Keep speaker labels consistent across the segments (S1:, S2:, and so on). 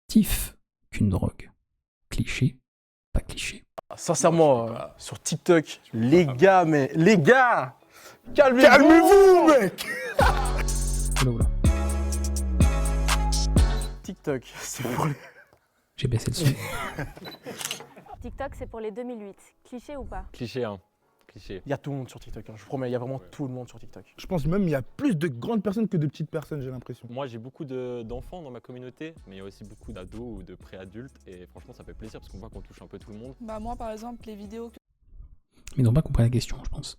S1: addictif qu'une drogue. Cliché, pas cliché.
S2: Sincèrement, sur TikTok, les gars, calmez-vous,
S3: mec.
S1: Oula, oula.
S2: TikTok, c'est pour les...
S1: J'ai baissé le son.
S4: TikTok, c'est pour les 2008. Cliché ou pas?
S5: Cliché, hein. Cliché.
S2: Il y a tout le monde sur TikTok, hein. Je vous promets, il y a vraiment tout le monde sur TikTok.
S3: Je pense même qu'il y a plus de grandes personnes que de petites personnes, j'ai l'impression.
S5: Moi, j'ai beaucoup d'enfants dans ma communauté, mais il y a aussi beaucoup d'ados ou de préadultes. Et franchement, ça fait plaisir parce qu'on voit qu'on touche un peu tout le monde.
S6: Bah moi, par exemple, les vidéos que...
S1: Mais ils n'ont pas compris la question, je pense.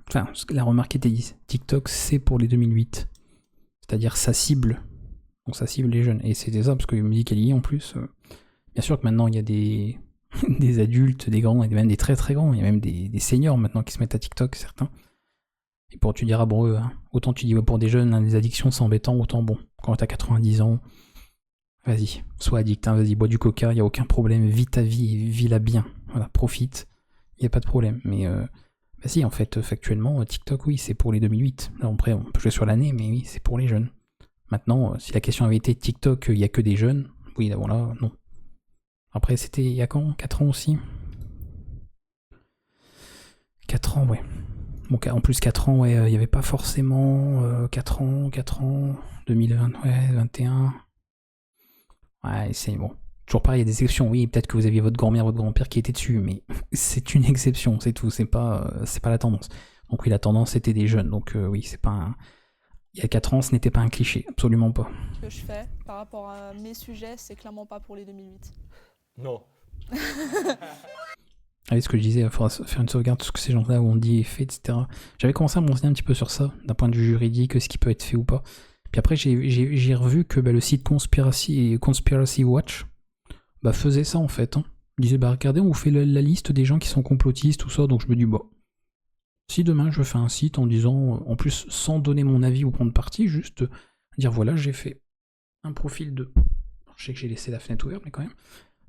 S1: Enfin, la remarque était dit. TikTok, c'est pour les 2008. C'est-à-dire, ça cible. Donc, ça cible les jeunes. Et c'était ça, parce que me dit qu'elle y est en plus. Bien sûr que maintenant, il y a des... des adultes, des grands, et même des très très grands. Il y a même des seniors maintenant qui se mettent à TikTok, certains. Et pour tu diras, bon, autant tu dis ouais, pour des jeunes, hein, les addictions c'est embêtant, autant bon, quand t'as 90 ans, vas-y, sois addict, hein, vas-y, bois du coca, il n'y a aucun problème, vis ta vie et vis-la bien. Voilà, profite, il n'y a pas de problème. Mais vas-y, en fait, factuellement, TikTok, oui, c'est pour les 2008. Alors après, on peut jouer sur l'année, mais oui, c'est pour les jeunes. Maintenant, si la question avait été TikTok, il n'y a que des jeunes, oui, là, voilà, non. Après, c'était il y a quand 4 ans aussi 4 ans, ouais. Bon, en plus, 4 ans, ouais, il n'y avait pas forcément 4 ans, 2020, ouais, 21. Ouais, c'est bon. Toujours pareil, il y a des exceptions. Oui, peut-être que vous aviez votre grand-mère, votre grand-père qui était dessus, mais c'est une exception, c'est tout. C'est pas la tendance. Donc oui, la tendance, c'était des jeunes. Donc oui, c'est pas un... Il y a 4 ans, ce n'était pas un cliché, absolument pas.
S6: Ce que je fais par rapport à mes sujets, c'est clairement pas pour les 2008.
S5: Non.
S1: Ah oui, ce que je disais, il faudra faire une sauvegarde de ce que ces gens-là ont dit et fait, etc. J'avais commencé à me renseigner un petit peu sur ça, d'un point de vue juridique, ce qui peut être fait ou pas. Puis après, j'ai revu que le site Conspiracy Watch faisait ça en fait. Hein. Il disait, regardez, on vous fait la liste des gens qui sont complotistes, tout ça. Donc je me dis, si demain je fais un site en disant, en plus sans donner mon avis ou prendre parti, juste dire, voilà, j'ai fait un profil de... Je sais que j'ai laissé la fenêtre ouverte, mais quand même.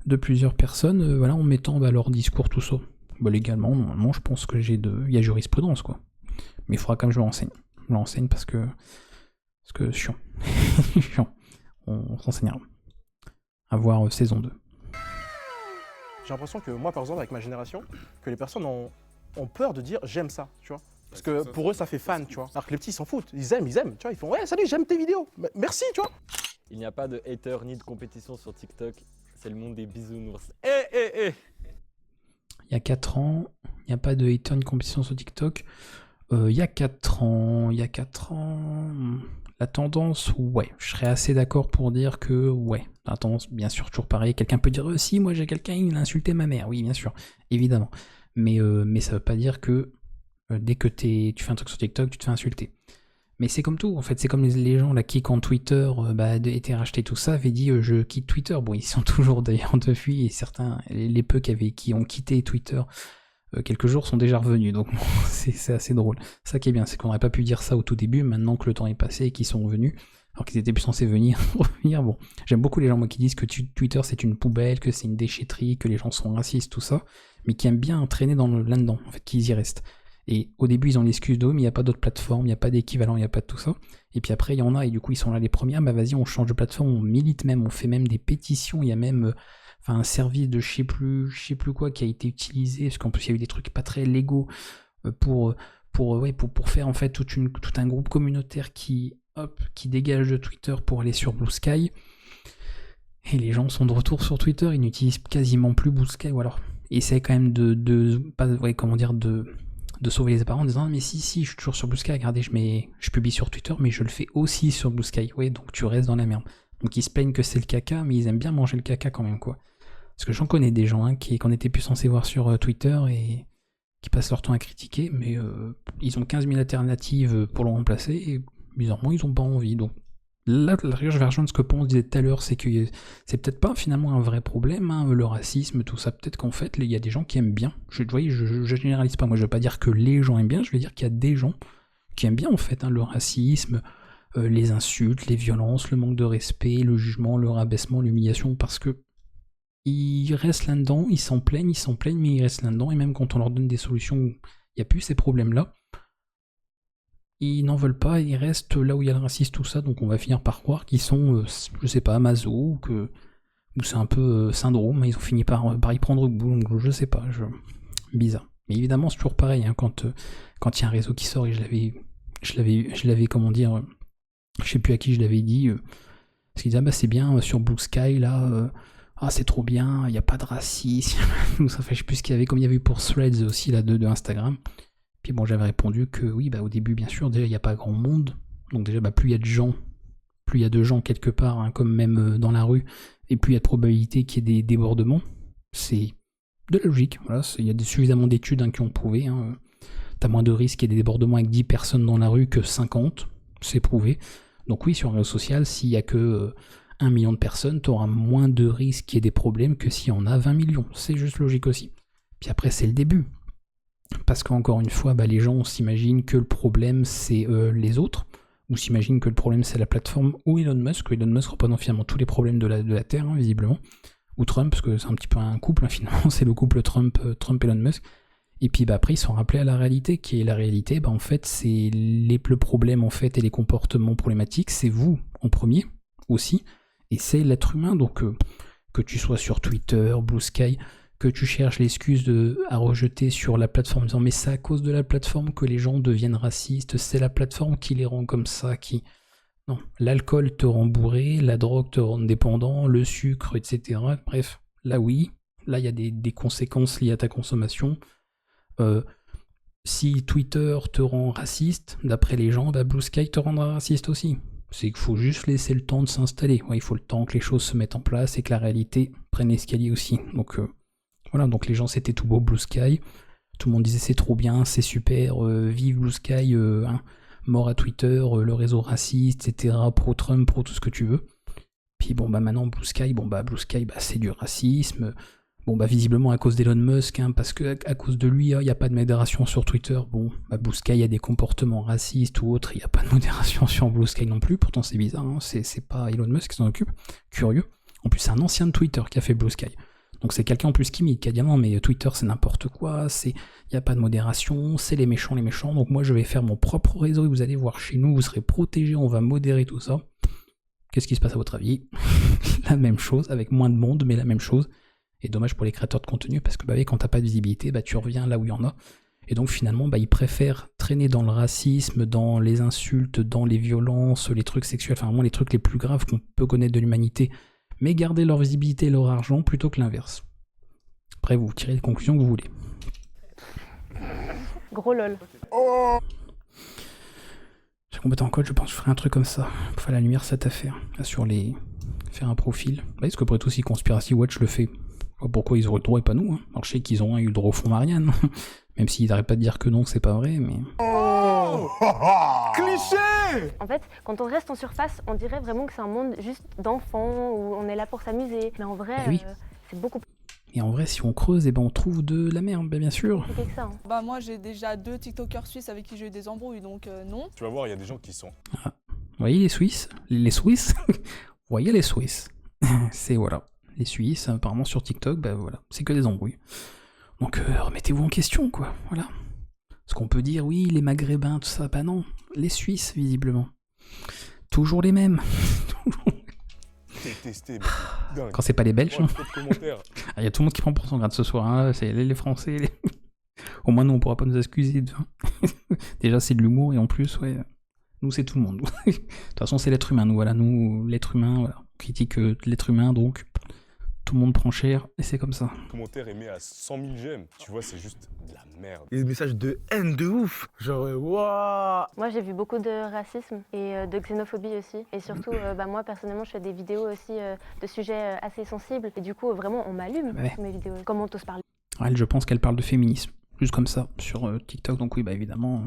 S1: De plusieurs personnes, voilà, en mettant leur discours, tout ça. Légalement, normalement, je pense que il y a jurisprudence, quoi. Mais il faudra quand même que je me renseigne. Je me renseigne parce que chiant. Chiant. On s'enseignera. À voir saison 2.
S2: J'ai l'impression que moi, par exemple, avec ma génération, que les personnes ont peur de dire j'aime ça, tu vois. Parce que pour eux, ça fait fan, tu vois. Alors que les petits s'en foutent. Ils aiment, tu vois. Ils font ouais, salut, j'aime tes vidéos. Merci, tu vois.
S5: Il n'y a pas de hater ni de compétition sur TikTok. C'est le monde des bisounours.
S1: Il y a 4 ans, il n'y a pas de hater ni compétition sur TikTok. Il y a 4 ans, la tendance, ouais, je serais assez d'accord pour dire que, ouais, la tendance, bien sûr, toujours pareil. Quelqu'un peut dire, si, moi j'ai quelqu'un, il a insulté ma mère. Oui, bien sûr, évidemment. Mais ça veut pas dire que dès que tu fais un truc sur TikTok, tu te fais insulter. Mais c'est comme tout, en fait, c'est comme les gens là qui, quand Twitter était racheté, tout ça, avaient dit je quitte Twitter. Bon, ils sont toujours d'ailleurs depuis, et certains, les peu qui ont quitté Twitter quelques jours sont déjà revenus, donc bon, c'est assez drôle. Ça qui est bien, c'est qu'on n'aurait pas pu dire ça au tout début, maintenant que le temps est passé et qu'ils sont revenus, alors qu'ils étaient plus censés revenir. Bon, j'aime beaucoup les gens moi, qui disent que Twitter c'est une poubelle, que c'est une déchetterie, que les gens sont racistes, tout ça, mais qui aiment bien traîner là-dedans, en fait, qu'ils y restent. Et au début, ils ont l'excuse de mais il n'y a pas d'autres plateformes, il n'y a pas d'équivalent, il n'y a pas de tout ça. Et puis après, il y en a, et du coup, ils sont là les premiers. Vas-y, on change de plateforme, on milite même, on fait même des pétitions. Il y a même un service de je sais plus quoi qui a été utilisé, parce qu'en plus, il y a eu des trucs pas très légaux pour faire en fait tout un groupe communautaire qui dégage de Twitter pour aller sur Blue Sky. Et les gens sont de retour sur Twitter, ils n'utilisent quasiment plus Blue Sky, ou alors essaient quand même de sauver les apparences en disant mais si je suis toujours sur Blue Sky, regardez je publie sur Twitter mais je le fais aussi sur Blue Sky, ouais, donc tu restes dans la merde. Donc ils se plaignent que c'est le caca, mais ils aiment bien manger le caca quand même, quoi. Parce que j'en connais des gens qu'on était plus censés voir sur Twitter et qui passent leur temps à critiquer, mais ils ont 15 000 alternatives pour le remplacer et bizarrement ils ont pas envie. Donc là, je vais rejoindre ce que Ponce disait tout à l'heure, c'est que c'est peut-être pas finalement un vrai problème, hein, le racisme, tout ça. Peut-être qu'en fait, il y a des gens qui aiment bien. Je généralise pas, moi je veux pas dire que les gens aiment bien, je veux dire qu'il y a des gens qui aiment bien en fait, hein, le racisme, les insultes, les violences, le manque de respect, le jugement, le rabaissement, l'humiliation, parce que ils restent là-dedans, ils s'en plaignent, mais ils restent là-dedans, et même quand on leur donne des solutions où il n'y a plus ces problèmes-là, ils n'en veulent pas, ils restent là où il y a le racisme, tout ça, donc on va finir par croire qu'ils sont, je sais pas, maso, ou que ou c'est un peu syndrome, ils ont fini par y prendre goût, donc je sais pas, bizarre. Mais évidemment, c'est toujours pareil, hein, quand il y a un réseau qui sort, et je l'avais, comment dire, je sais plus à qui je l'avais dit, parce qu'ils disaient, ah bah c'est bien, sur Blue Sky, là, ah c'est trop bien, il n'y a pas de racisme, ça fait, je sais plus ce qu'il y avait, comme il y avait eu pour Threads aussi, là, de Instagram. Puis bon, j'avais répondu que oui, bah au début, bien sûr, déjà, il n'y a pas grand monde, donc déjà, bah, plus il y a de gens quelque part, hein, comme même dans la rue, et plus il y a de probabilité qu'il y ait des débordements. C'est de la logique, voilà, il y a suffisamment d'études, hein, qui ont prouvé, hein, t'as moins de risques qu'il y ait des débordements avec 10 personnes dans la rue que 50, c'est prouvé. Donc oui, sur un réseau social, s'il n'y a que 1 million de personnes, tu auras moins de risques qu'il y ait des problèmes que s'il y en a 20 millions. C'est juste logique aussi. Puis après, c'est le début. Parce qu'encore une fois, bah, les gens s'imaginent que le problème, c'est les autres, ou s'imaginent que le problème, c'est la plateforme ou Elon Musk. Elon Musk représente finalement tous les problèmes de la Terre, hein, visiblement. Ou Trump, parce que c'est un petit peu un couple, hein, finalement. C'est le couple Trump-Elon Musk. Et puis bah, après, ils sont rappelés à la réalité, qui est la réalité, bah, en fait, c'est le problème en fait, et les comportements problématiques, c'est vous en premier aussi, et c'est l'être humain. Donc que tu sois sur Twitter, Blue Sky, que tu cherches l'excuse à rejeter sur la plateforme en disant mais c'est à cause de la plateforme que les gens deviennent racistes, c'est la plateforme qui les rend comme ça, qui... Non, l'alcool te rend bourré, la drogue te rend dépendant, le sucre, etc. Bref, là oui, là il y a des conséquences liées à ta consommation. Si Twitter te rend raciste, d'après les gens, bah Blue Sky te rendra raciste aussi. C'est qu'il faut juste laisser le temps de s'installer. Ouais, il faut le temps que les choses se mettent en place et que la réalité prenne l'escalier aussi. Donc voilà, donc les gens c'était tout beau Blue Sky. Tout le monde disait c'est trop bien, c'est super, vive Blue Sky, hein, mort à Twitter, le réseau raciste, etc. Pro-Trump, pro tout ce que tu veux. Puis bon bah maintenant Blue Sky, c'est du racisme. Bon bah visiblement à cause d'Elon Musk, hein, parce que à cause de lui, il n'y a pas de modération sur Twitter. Bon, bah Blue Sky a des comportements racistes ou autres, il n'y a pas de modération sur Blue Sky non plus, pourtant c'est bizarre, hein, c'est pas Elon Musk qui s'en occupe, curieux. En plus c'est un ancien de Twitter qui a fait Blue Sky. Donc c'est quelqu'un en plus qui a dit non mais Twitter c'est n'importe quoi, il n'y a pas de modération, c'est les méchants, donc moi je vais faire mon propre réseau et vous allez voir chez nous, vous serez protégés, on va modérer tout ça. Qu'est-ce qui se passe à votre avis? La même chose, avec moins de monde, mais la même chose. Et dommage pour les créateurs de contenu, parce que bah, quand t'as pas de visibilité, bah, tu reviens là où il y en a. Et donc finalement, bah, ils préfèrent traîner dans le racisme, dans les insultes, dans les violences, les trucs sexuels, enfin vraiment les trucs les plus graves qu'on peut connaître de l'humanité, mais garder leur visibilité et leur argent plutôt que l'inverse. Après, vous tirez les conclusions que vous voulez.
S4: Gros lol.
S1: J'ai complètement en code, je pense que je ferai un truc comme ça. Pour faire la lumière, cette affaire. Là, faire un profil. Bah, est-ce que après tout, si Conspiracy Watch le fait? Pourquoi ils auraient le droit et pas nous, hein. Alors je sais qu'ils ont eu le droit au fond Marianne, même s'ils n'arrêtent pas de dire que non, c'est pas vrai, mais...
S3: Cliché!
S4: En fait, quand on reste en surface, on dirait vraiment que c'est un monde juste d'enfants, où on est là pour s'amuser. Mais en vrai,
S1: oui.
S4: c'est beaucoup plus
S1: Et en vrai, si on creuse, on trouve de la merde, bien sûr.
S4: compliqué que ça. Hein.
S6: Bah moi j'ai déjà 2 TikTokers suisses avec qui j'ai eu des embrouilles, donc non.
S7: Tu vas voir, il y a des gens qui sont.
S1: Vous voyez les Suisses? Les Suisses? Vous voyez les Suisses? C'est voilà. Les Suisses, apparemment sur TikTok, bah voilà, c'est que des embrouilles. Donc remettez-vous en question, quoi, voilà. Parce qu'on peut dire, oui, les Maghrébins, tout ça, bah non, les Suisses, visiblement. Toujours les mêmes.
S7: Testé, dingue.
S1: Quand c'est pas les Belges.
S7: Ouais, trop de commentaires.
S1: Il y a tout le monde qui prend pour son grade ce soir, hein. C'est les Français. Au moins, nous, on pourra pas nous excuser. Déjà, c'est de l'humour, et en plus, ouais, nous, c'est tout le monde. De toute façon, c'est l'être humain, nous, voilà, nous, l'être humain, voilà. On critique l'être humain, donc tout le monde prend cher, et c'est comme ça.
S7: Commentaire aimé à 100 000 j'aime. Tu vois, c'est juste de la merde.
S3: Des messages de haine de ouf. Genre, waouh.
S4: Moi, j'ai vu beaucoup de racisme et de xénophobie aussi. Et surtout, moi, personnellement, je fais des vidéos aussi de sujets assez sensibles. Et du coup, vraiment, on m'allume sur mes vidéos. Comment on t'ose parler?
S1: Elle, je pense qu'elle parle de féminisme, juste comme ça, sur TikTok, donc oui, bah évidemment.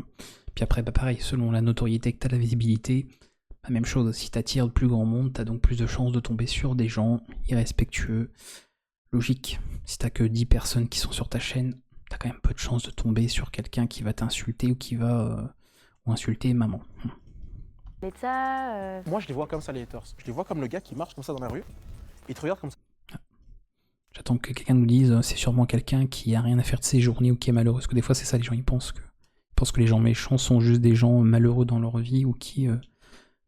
S1: Puis après, bah pareil, selon la notoriété que t'as, la visibilité, bah, même chose, si t'attires le plus grand monde, t'as donc plus de chances de tomber sur des gens irrespectueux. Logique, si t'as que 10 personnes qui sont sur ta chaîne, t'as quand même peu de chances de tomber sur quelqu'un qui va t'insulter ou qui va ou insulter maman.
S4: Et ça,
S2: Moi, je les vois comme ça, les haters. Je les vois comme le gars qui marche comme ça dans la rue. Il te regarde comme ça.
S1: J'attends que quelqu'un nous dise, c'est sûrement quelqu'un qui a rien à faire de ses journées ou qui est malheureux. Parce que des fois, c'est ça, les gens, ils pensent que les gens méchants sont juste des gens malheureux dans leur vie ou qui...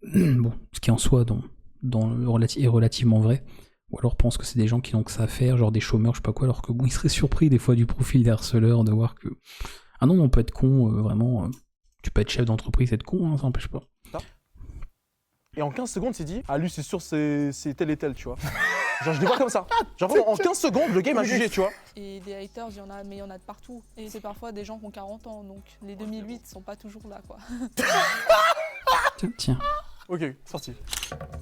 S1: bon, ce qui en soi est relativement vrai. Ou alors pense que c'est des gens qui n'ont que ça à faire, genre des chômeurs, je sais pas quoi, alors que bon, ils seraient surpris des fois du profil des harceleurs de voir que... Ah non, on peut être con, vraiment, tu peux être chef d'entreprise, être con, hein, ça n'empêche pas.
S2: Et en 15 secondes, c'est dit, ah lui c'est sûr c'est tel et tel, tu vois. Genre je les vois comme ça. Genre vraiment, en 15 secondes, le game a jugé, tu vois.
S6: Et des haters, il y en a, mais il y en a de partout. Et c'est parfois des gens qui ont 40 ans, donc les 2008 sont pas toujours là, quoi.
S1: Tiens.
S2: Ok, sorti.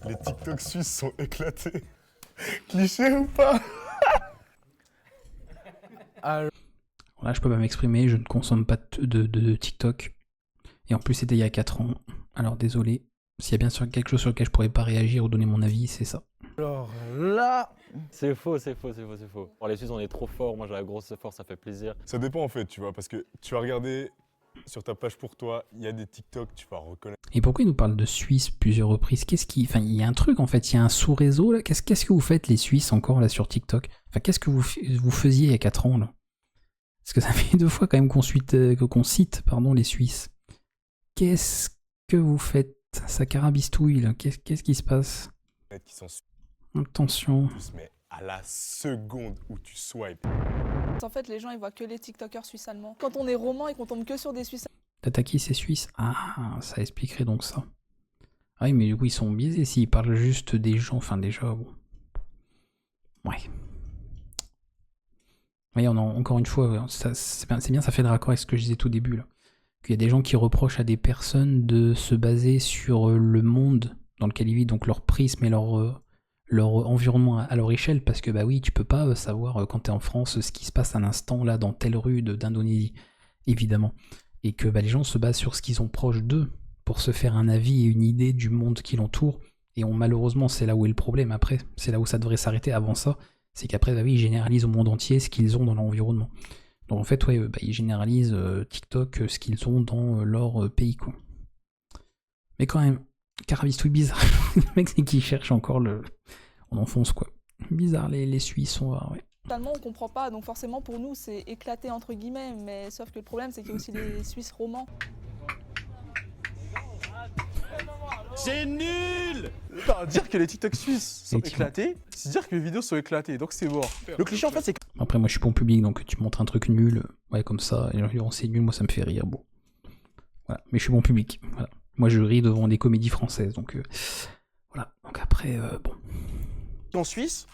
S7: Les TikTok suisses sont éclatés. Cliché ou pas?
S1: Là, je peux pas m'exprimer, je ne consomme pas de TikTok. Et en plus, c'était il y a 4 ans. Alors désolé. S'il y a bien sûr quelque chose sur lequel je pourrais pas réagir ou donner mon avis, c'est ça.
S3: Alors là,
S5: C'est faux. Pour les Suisses, on est trop fort. Moi, j'ai la grosse force, ça fait plaisir.
S7: Ça dépend en fait, tu vois, parce que tu vas regarder sur ta page pour toi, il y a des TikTok, tu vas reconnaître.
S1: Et pourquoi il nous parle de Suisse plusieurs reprises? Enfin, il y a un truc en fait, il y a un sous-réseau là. Qu'est-ce que vous faites les Suisses encore là sur TikTok? Enfin, qu'est-ce que vous faisiez il y a 4 ans là? Parce que ça fait 2 fois quand même qu'on cite les Suisses. Qu'est-ce que vous faites? Ça carabistouille là, qu'est-ce qui se passe?
S7: Qui sont
S1: Attention.
S7: suisses, mais à la seconde où tu swipes.
S6: En fait, les gens, ils voient que les TikTokers suisses allemands. Quand on est roman et qu'on tombe que sur des Suisses
S1: Tataki c'est suisse? Ah, ça expliquerait donc ça. Ah oui, mais du coup ils sont biaisés s'ils parlent juste des gens, enfin déjà, bon. Ouais. Oui, encore une fois, c'est bien, ça fait le raccord avec ce que je disais tout au début là. Qu'il y a des gens qui reprochent à des personnes de se baser sur le monde dans lequel ils vivent, donc leur prisme et leur environnement à leur échelle, parce que bah oui, tu peux pas savoir quand t'es en France ce qui se passe à l'instant là dans telle rue d'Indonésie, évidemment. Et que bah, les gens se basent sur ce qu'ils ont proche d'eux pour se faire un avis et une idée du monde qui l'entoure. Et malheureusement, c'est là où est le problème après, c'est là où ça devrait s'arrêter avant ça, c'est qu'après, bah oui, ils généralisent au monde entier ce qu'ils ont dans l'environnement. Donc en fait, ouais, bah, ils généralisent TikTok ce qu'ils ont dans leur pays, quoi. Mais quand même, carabistouille bizarre. Le mec, c'est qui cherche encore le... On enfonce, quoi. Bizarre, les Suisses, on va... Ouais.
S6: allemands, on comprend pas, donc forcément pour nous, c'est éclaté entre guillemets, mais sauf que le problème, c'est qu'il y a aussi les Suisses romans.
S7: C'est nul!
S2: Non, dire que les TikTok suisses sont éclatés, c'est dire que les vidéos sont éclatées, donc c'est mort. Le cliché en fait c'est que...
S1: Après moi je suis bon public, donc tu montres un truc nul, ouais comme ça, et les gens diront c'est nul, moi ça me fait rire, bon. Voilà, mais je suis bon public, voilà. Moi je ris devant des comédies françaises, donc voilà. Donc après, bon.
S2: En Suisse,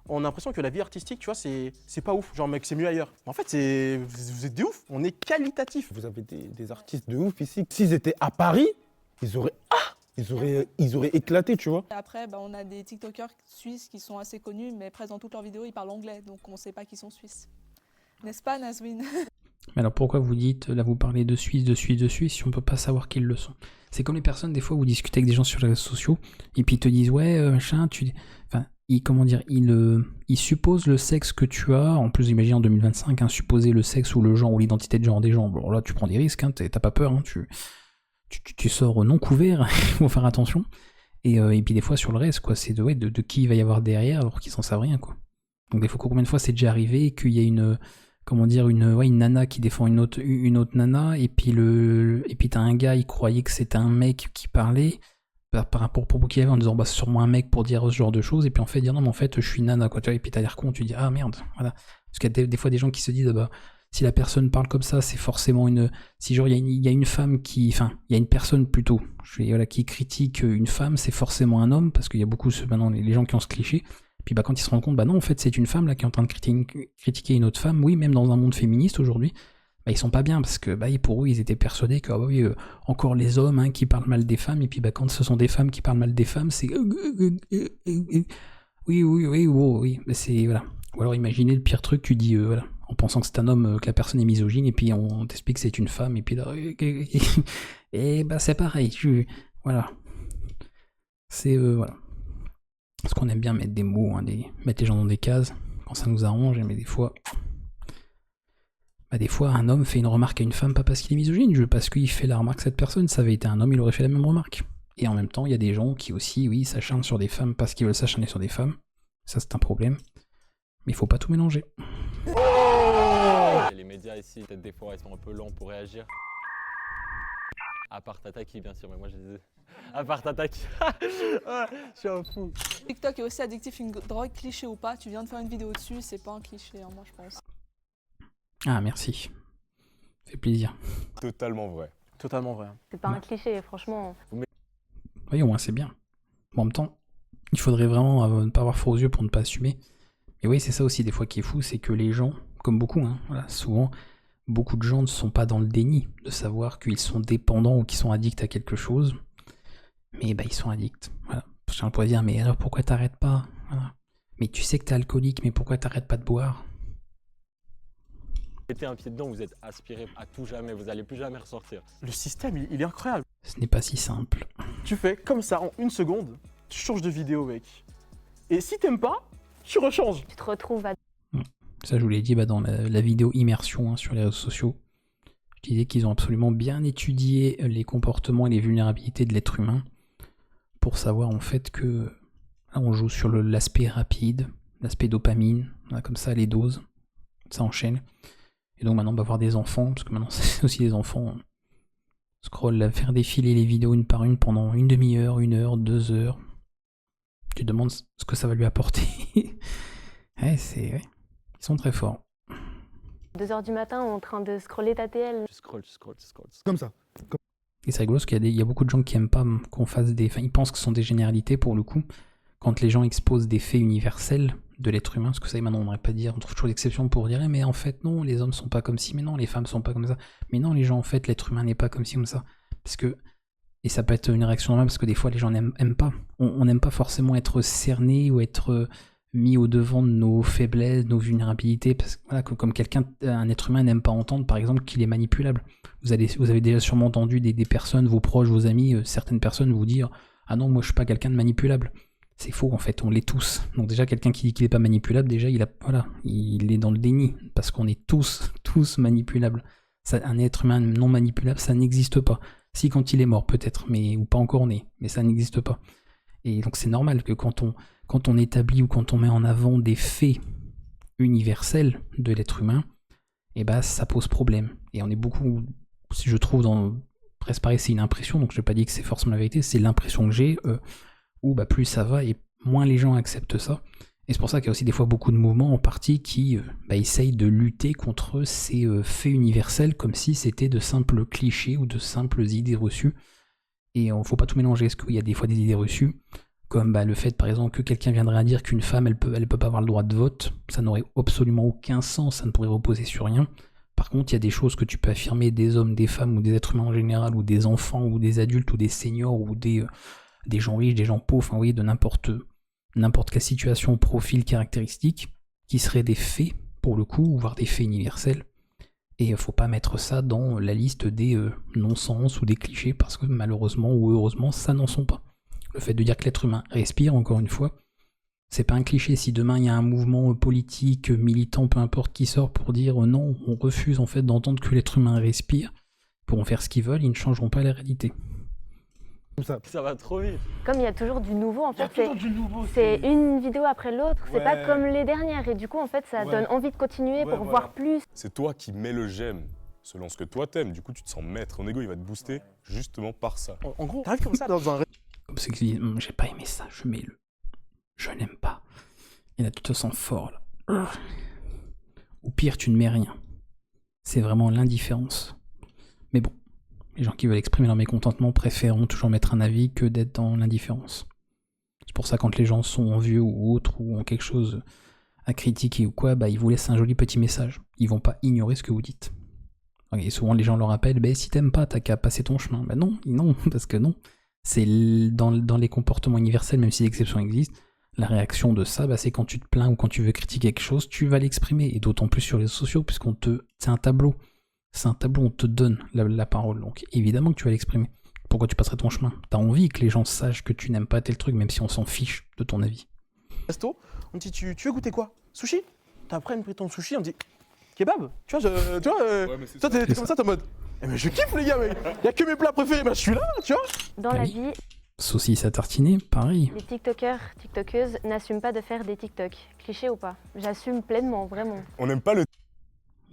S2: on a l'impression que la vie artistique, tu vois, c'est pas ouf. Genre mec, c'est mieux ailleurs. En fait, vous êtes des ouf, on est qualitatif.
S3: vous avez des artistes de ouf ici. S'ils étaient à Paris, ils auraient éclaté, tu vois.
S6: Et après, bah, on a des TikTokers suisses qui sont assez connus, mais presque dans toutes leurs vidéos, ils parlent anglais, donc on sait pas qu'ils sont suisses. N'est-ce pas, Nazwin?
S1: Mais alors pourquoi vous dites, là vous parlez de Suisse, si on peut pas savoir qui ils le sont? C'est comme les personnes, des fois, vous discutez avec des gens sur les réseaux sociaux, et puis ils te disent, ouais, machin, enfin, ils supposent le sexe que tu as, en plus, imaginez en 2025, supposer le sexe ou le genre ou l'identité de genre des gens. Bon, là, tu prends des risques, hein, t'as pas peur, hein, tu sors non couvert, il faut faire attention. Et puis des fois, sur le reste, quoi, c'est de qui il va y avoir derrière, alors qu'ils s'en savent rien, quoi. Donc des fois, combien de fois c'est déjà arrivé qu'il y a une nana qui défend une autre nana, et puis t'as un gars, il croyait que c'était un mec qui parlait par rapport au propos qu'il avait en disant bah c'est sûrement un mec pour dire ce genre de choses, et puis en fait dire non mais en fait je suis nana, quoi, tu vois, et puis t'as l'air con, tu dis ah merde, voilà. Parce qu'il y a des fois des gens qui se disent bah si la personne parle comme ça, c'est forcément si genre il y a une femme il y a une personne plutôt, qui critique une femme, c'est forcément un homme, parce qu'il y a beaucoup maintenant les gens qui ont ce cliché. Puis bah quand ils se rendent compte, bah non, en fait c'est une femme là qui est en train de critiquer une autre femme, oui, même dans un monde féministe aujourd'hui, bah ils sont pas bien, parce que bah pour eux ils étaient persuadés que oui, encore les hommes qui parlent mal des femmes, et puis bah quand ce sont des femmes qui parlent mal des femmes, c'est oui, bah c'est voilà. Ou alors imaginez le pire truc, tu dis voilà, en pensant que c'est un homme, que la personne est misogyne, et puis on t'explique que c'est une femme, et puis là et bah c'est pareil, voilà. C'est voilà. Parce qu'on aime bien mettre des mots, mettre les gens dans des cases, quand ça nous arrange, mais des fois un homme fait une remarque à une femme, pas parce qu'il est misogyne, parce qu'il fait la remarque à cette personne, ça avait été un homme, il aurait fait la même remarque. Et en même temps, il y a des gens qui aussi, oui, s'acharnent sur des femmes parce qu'ils veulent s'acharner sur des femmes, ça c'est un problème, mais il faut pas tout mélanger.
S5: Les médias ici, peut-être des fois, ils sont un peu lents pour réagir. À part Tataki, bien sûr, mais moi je disais... À part t'attaquer. Ouais, je suis un fou.
S6: TikTok est aussi addictif, une drogue, cliché ou pas. Tu viens de faire une vidéo dessus, c'est pas un cliché, hein, moi je pense.
S1: Ah, merci. Ça fait plaisir.
S7: Totalement vrai.
S2: Totalement vrai.
S4: C'est pas un cliché, franchement.
S1: Oui, au moins, c'est bien. Bon, en même temps, il faudrait vraiment ne pas avoir froid aux yeux pour ne pas assumer. Et oui, c'est ça aussi, des fois, qui est fou, c'est que les gens, comme beaucoup, hein, voilà, souvent, beaucoup de gens ne sont pas dans le déni de savoir qu'ils sont dépendants ou qu'ils sont addicts à quelque chose. Mais bah, ils sont addicts. Voilà. On pourrait dire, mais alors pourquoi t'arrêtes pas? Voilà. Mais tu sais que t'es alcoolique, mais pourquoi t'arrêtes pas de boire?
S5: Mettez un pied dedans, vous êtes aspiré à tout jamais, vous allez plus jamais ressortir.
S2: Le système, il est incroyable.
S1: Ce n'est pas si simple.
S2: Tu fais comme ça, en une seconde, tu changes de vidéo, mec. Et si t'aimes pas, tu rechanges.
S4: Tu te retrouves à
S1: Ça, je vous l'ai dit dans la vidéo immersion, hein, sur les réseaux sociaux. Je disais qu'ils ont absolument bien étudié les comportements et les vulnérabilités de l'être humain pour savoir en fait que là, on joue sur l'aspect rapide, l'aspect dopamine, voilà, comme ça les doses, ça enchaîne. Et donc maintenant on va voir des enfants, parce que maintenant c'est aussi des enfants, scroll, faire défiler les vidéos une par une pendant une demi-heure, 1 heure, 2 heures. Tu te demandes ce que ça va lui apporter. Ouais, ouais. Ils sont très forts.
S4: 2h du matin en train de scroller ta TL.
S5: Tu scrolls, tu scrolls, tu scrolls.
S3: Comme ça.
S1: Et c'est rigolo parce qu'il y a beaucoup de gens qui aiment pas qu'on fasse des... Enfin, ils pensent que ce sont des généralités pour le coup. Quand les gens exposent des faits universels de l'être humain, parce que ça, maintenant, on n'aurait pas dire, on trouve toujours l'exception pour dire, mais en fait, non, les hommes sont pas comme ci, mais non, les femmes sont pas comme ça. Mais non, les gens, en fait, l'être humain n'est pas comme ci, comme ça. Parce que... Et ça peut être une réaction normale, parce que des fois, les gens n'aiment pas. On n'aime pas forcément être cerné ou être mis au devant de nos faiblesses, nos vulnérabilités, parce que voilà, comme un être humain n'aime pas entendre, par exemple, qu'il est manipulable. Vous avez déjà sûrement entendu des personnes, vos proches, vos amis, certaines personnes vous dire « Ah non, moi je suis pas quelqu'un de manipulable ». C'est faux, en fait, on l'est tous. Donc déjà, quelqu'un qui dit qu'il n'est pas manipulable, déjà, il est dans le déni, parce qu'on est tous manipulables. Ça, un être humain non manipulable, ça n'existe pas. Si, quand il est mort, peut-être, mais ou pas encore né, mais ça n'existe pas. Et donc c'est normal que quand on établit ou quand on met en avant des faits universels de l'être humain, et bah ça pose problème. Et on est beaucoup, si je trouve, presque pareil, c'est une impression, donc je vais pas dire que c'est forcément la vérité, c'est l'impression que j'ai, où bah plus ça va et moins les gens acceptent ça. Et c'est pour ça qu'il y a aussi des fois beaucoup de mouvements en partie qui essayent de lutter contre ces faits universels comme si c'était de simples clichés ou de simples idées reçues. Et il ne faut pas tout mélanger, parce qu'il y a des fois des idées reçues, comme le fait par exemple que quelqu'un viendrait à dire qu'une femme elle peut pas avoir le droit de vote, ça n'aurait absolument aucun sens, ça ne pourrait reposer sur rien. Par contre, il y a des choses que tu peux affirmer des hommes, des femmes ou des êtres humains en général, ou des enfants, ou des adultes, ou des seniors, ou des gens riches, des gens pauvres, enfin oui, de n'importe quelle situation, profil, caractéristique, qui seraient des faits, pour le coup, voire des faits universels. Et il ne faut pas mettre ça dans la liste des non-sens ou des clichés, parce que malheureusement ou heureusement, ça n'en sont pas. Le fait de dire que l'être humain respire, encore une fois, c'est pas un cliché. Si demain il y a un mouvement politique, militant, peu importe qui sort pour dire non, on refuse en fait d'entendre que l'être humain respire, ils pourront faire ce qu'ils veulent, ils ne changeront pas la réalité.
S5: Ça va trop vite.
S4: Comme il y a toujours du nouveau, en fait,
S3: c'est
S4: c'est une vidéo après l'autre, c'est pas
S3: Ouais.
S4: comme les dernières. Et du coup, en fait, ça
S3: Ouais.
S4: donne envie de continuer
S3: Ouais,
S4: pour
S3: voilà.
S4: voir plus.
S7: C'est toi qui mets le j'aime selon ce que toi t'aimes. Du coup, tu te sens maître. Ton ego, il va te booster justement par ça.
S2: En gros, t'arrives comme ça dans un...
S1: C'est qu'ils disent j'ai pas aimé ça, je mets le. Je n'aime pas. Et là, tu te sens fort, là. Ou pire, tu ne mets rien. C'est vraiment l'indifférence. Mais bon, les gens qui veulent exprimer leur mécontentement préféreront toujours mettre un avis que d'être dans l'indifférence. C'est pour ça quand les gens sont vieux ou autres ou ont quelque chose à critiquer ou quoi, ils vous laissent un joli petit message. Ils vont pas ignorer ce que vous dites. Et souvent les gens leur rappellent, si t'aimes pas, t'as qu'à passer ton chemin. Non, parce que non. C'est dans les comportements universels, même si l'exception existe, la réaction de ça, c'est quand tu te plains ou quand tu veux critiquer quelque chose, tu vas l'exprimer. Et d'autant plus sur les réseaux sociaux, c'est un tableau. C'est un tableau, on te donne la parole. Donc évidemment que tu vas l'exprimer. Pourquoi tu passerais ton chemin? T'as envie que les gens sachent que tu n'aimes pas tel truc, même si on s'en fiche de ton avis.
S2: resto, on me dit tu veux goûter quoi? Sushi? T'as après pris ton sushi, on me dit kebab? Tu vois, toi t'es comme ça, t'es en mode mais je kiffe les gars, mec. Y'a que mes plats préférés, je suis là, tu vois.
S4: Dans la vie,
S1: Saucisse à tartiner, pareil.
S4: les TikTokers, TikTokeuses n'assument pas de faire des TikTok. Cliché ou pas? J'assume pleinement, vraiment.
S7: On n'aime pas le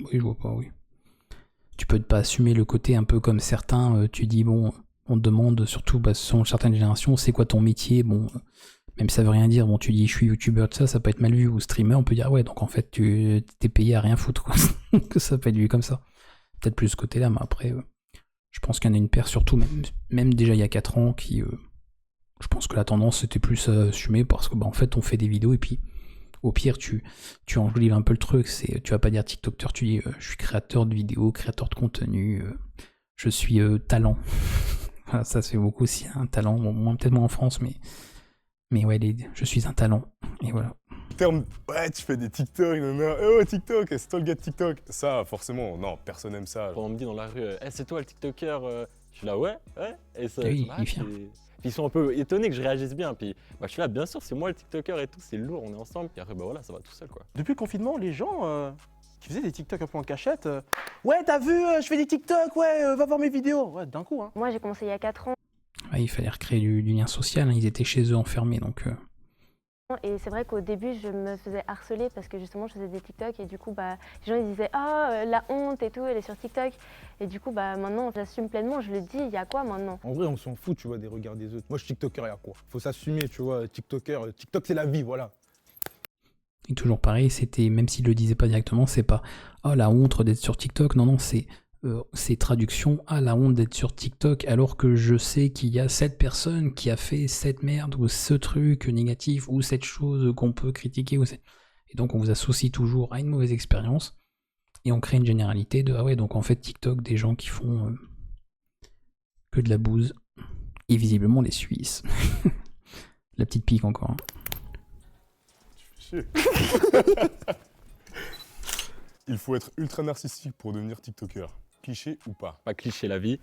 S1: Oui, je vois pas, oui. Tu peux pas assumer le côté un peu comme certains, tu dis On te demande, surtout selon certaines générations, c'est quoi ton métier. Bon, même ça veut rien dire. Bon, tu dis je suis youtubeur, ça peut être mal vu, ou streamer, on peut dire ouais, donc en fait tu t'es payé à rien foutre, quoi. Que ça peut être vu comme ça. Peut-être plus ce côté-là, mais après, je pense qu'il y en a une paire, surtout même déjà il y a 4 ans, qui, je pense que la tendance c'était plus à assumer parce que en fait on fait des vidéos et puis au pire tu enjolives un peu le truc. Tu vas pas dire TikToker, tu dis je suis créateur de vidéos, créateur de contenu, je suis talent. Voilà, ça se fait beaucoup aussi, un talent, bon, peut-être moins en France, mais ouais, je suis un talent, et voilà.
S7: Terme, ouais, tu fais des TikTok, oh TikTok, c'est toi le gars de TikTok. Ça, forcément, non, personne n'aime ça.
S5: Quand on me dit dans la rue, c'est toi le TikToker, je suis là, ouais. Et ça,
S1: Oui,
S5: ça
S1: il est fier.
S5: puis ils sont un peu étonnés que je réagisse bien. Puis je suis là, bien sûr, c'est moi le TikToker et tout, c'est lourd, on est ensemble. Puis après, voilà, ça va tout seul, quoi.
S2: Depuis le confinement, les gens qui faisaient des TikTok un peu en cachette, ouais, t'as vu, je fais des TikTok, ouais, va voir mes vidéos. Ouais, d'un coup, hein.
S4: Moi, j'ai commencé il y a 4 ans.
S1: Ouais, il fallait recréer du lien social, hein, ils étaient chez eux enfermés, donc...
S4: Et c'est vrai qu'au début, je me faisais harceler parce que justement, je faisais des TikTok et du coup, les gens ils disaient « Ah, la honte et tout, elle est sur TikTok ». Et du coup, maintenant, j'assume pleinement, je le dis, il y a quoi maintenant?
S3: En vrai, on s'en fout, tu vois, des regards des autres. Moi, je suis TikToker, il y a quoi? Faut s'assumer, tu vois, TikToker. TikTok, c'est la vie, voilà.
S1: Et toujours pareil, c'était, même s'il le disait pas directement, c'est pas « Ah, la honte d'être sur TikTok ». Non, c'est traduction « Ah, la honte d'être sur TikTok », alors que je sais qu'il y a cette personne qui a fait cette merde, ou ce truc négatif, ou cette chose qu'on peut critiquer. Et donc on vous associe toujours à une mauvaise expérience, et on crée une généralité de « Ah ouais, donc en fait TikTok, des gens qui font que de la bouse ». Et visiblement les Suisses. La petite pique encore. Hein.
S7: Il faut être ultra narcissique pour devenir TikToker. Cliché ou pas?
S5: Pas cliché, la vie.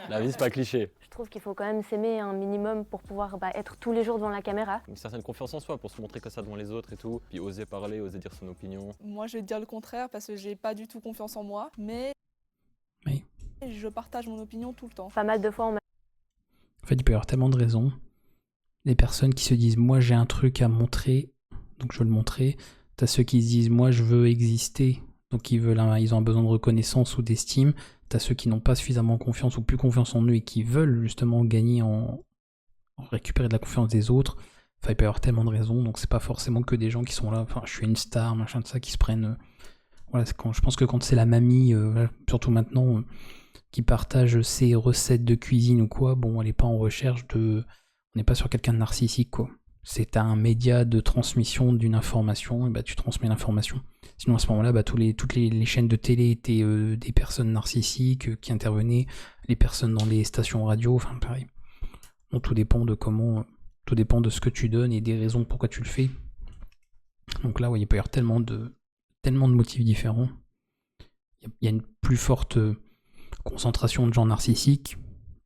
S5: La vie, c'est pas cliché.
S4: Je trouve qu'il faut quand même s'aimer un minimum pour pouvoir être tous les jours devant la caméra.
S5: Une certaine confiance en soi pour se montrer comme ça devant les autres et tout. Puis oser parler, oser dire son opinion.
S6: Moi, je vais te dire le contraire parce que j'ai pas du tout confiance en moi, mais
S1: Oui.
S6: je partage mon opinion tout le temps.
S4: Pas mal de fois, on m'a
S1: En fait, il peut y avoir tellement de raisons. Les personnes qui se disent « Moi, j'ai un truc à montrer, donc je veux le montrer ». T'as ceux qui se disent « Moi, je veux exister ». Donc ils ont un besoin de reconnaissance ou d'estime. T'as ceux qui n'ont pas suffisamment confiance ou plus confiance en eux et qui veulent justement gagner en récupérer de la confiance des autres. Enfin, il peut y avoir tellement de raisons, donc c'est pas forcément que des gens qui sont là, enfin je suis une star, machin de ça, qui se prennent... Voilà, je pense que quand c'est la mamie, surtout maintenant, qui partage ses recettes de cuisine ou quoi, bon, elle est pas en recherche de... On n'est pas sur quelqu'un de narcissique, quoi. C'est un média de transmission d'une information, et tu transmets l'information. Sinon à ce moment-là, toutes les chaînes de télé étaient des personnes narcissiques qui intervenaient, les personnes dans les stations radio, enfin pareil. Donc tout dépend de tout dépend de ce que tu donnes et des raisons pourquoi tu le fais. Donc là, il peut y avoir tellement de motifs différents. Il y a une plus forte concentration de gens narcissiques,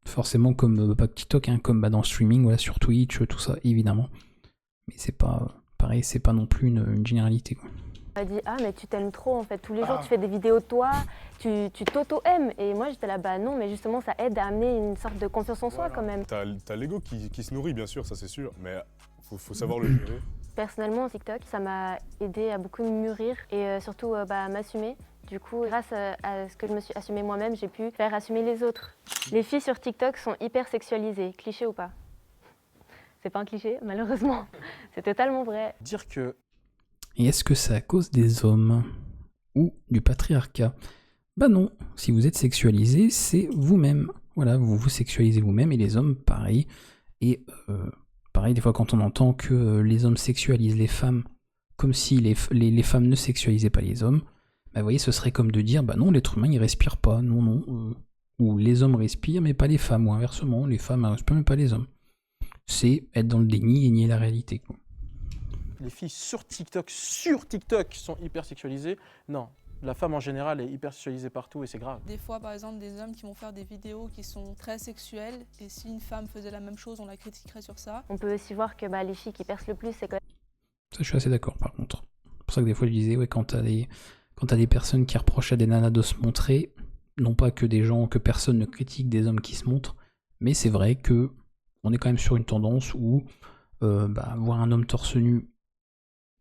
S1: forcément comme pas que TikTok, hein, comme dans le streaming, voilà, sur Twitch, tout ça, évidemment. Mais c'est pas pareil, c'est pas non plus une généralité, quoi.
S4: On m'a dit « Ah, mais tu t'aimes trop, en fait. Tous les jours, tu fais des vidéos de toi, tu t'auto-aimes. » Et moi, j'étais là, non, mais justement, ça aide à amener une sorte de confiance en soi, quand même.
S7: T'as l'ego qui se nourrit, bien sûr, ça c'est sûr, mais faut savoir le gérer.
S4: Personnellement, TikTok, ça m'a aidé à beaucoup mûrir et surtout à m'assumer. Du coup, grâce à ce que je me suis assumée moi-même, j'ai pu faire assumer les autres. Les filles sur TikTok sont hyper sexualisées, cliché ou pas? C'est pas un cliché, malheureusement. C'est totalement vrai.
S2: Dire que...
S1: Et est-ce que c'est à cause des hommes ou du patriarcat? Bah non, si vous êtes sexualisé, c'est vous-même. Voilà, vous vous sexualisez vous-même et les hommes, pareil. Et pareil, des fois quand on entend que les hommes sexualisent les femmes comme si les femmes ne sexualisaient pas les hommes, bah vous voyez, ce serait comme de dire, bah non, l'être humain il respire pas, non. Ou les hommes respirent mais pas les femmes, ou inversement, les femmes ne respirent mais pas les hommes. C'est être dans le déni et nier la réalité, quoi.
S2: Les filles sur TikTok sont hyper sexualisées. Non, la femme en général est hyper sexualisée partout et c'est grave.
S6: Des fois, par exemple, des hommes qui vont faire des vidéos qui sont très sexuelles et si une femme faisait la même chose, on la critiquerait sur ça.
S4: On peut aussi voir que les filles qui percent le plus, c'est quand même...
S1: Ça, je suis assez d'accord, par contre. C'est pour ça que des fois, je disais, ouais, quand t'as des personnes qui reprochent à des nanas de se montrer, non pas que personne ne critique des hommes qui se montrent, mais c'est vrai que on est quand même sur une tendance où voir un homme torse nu,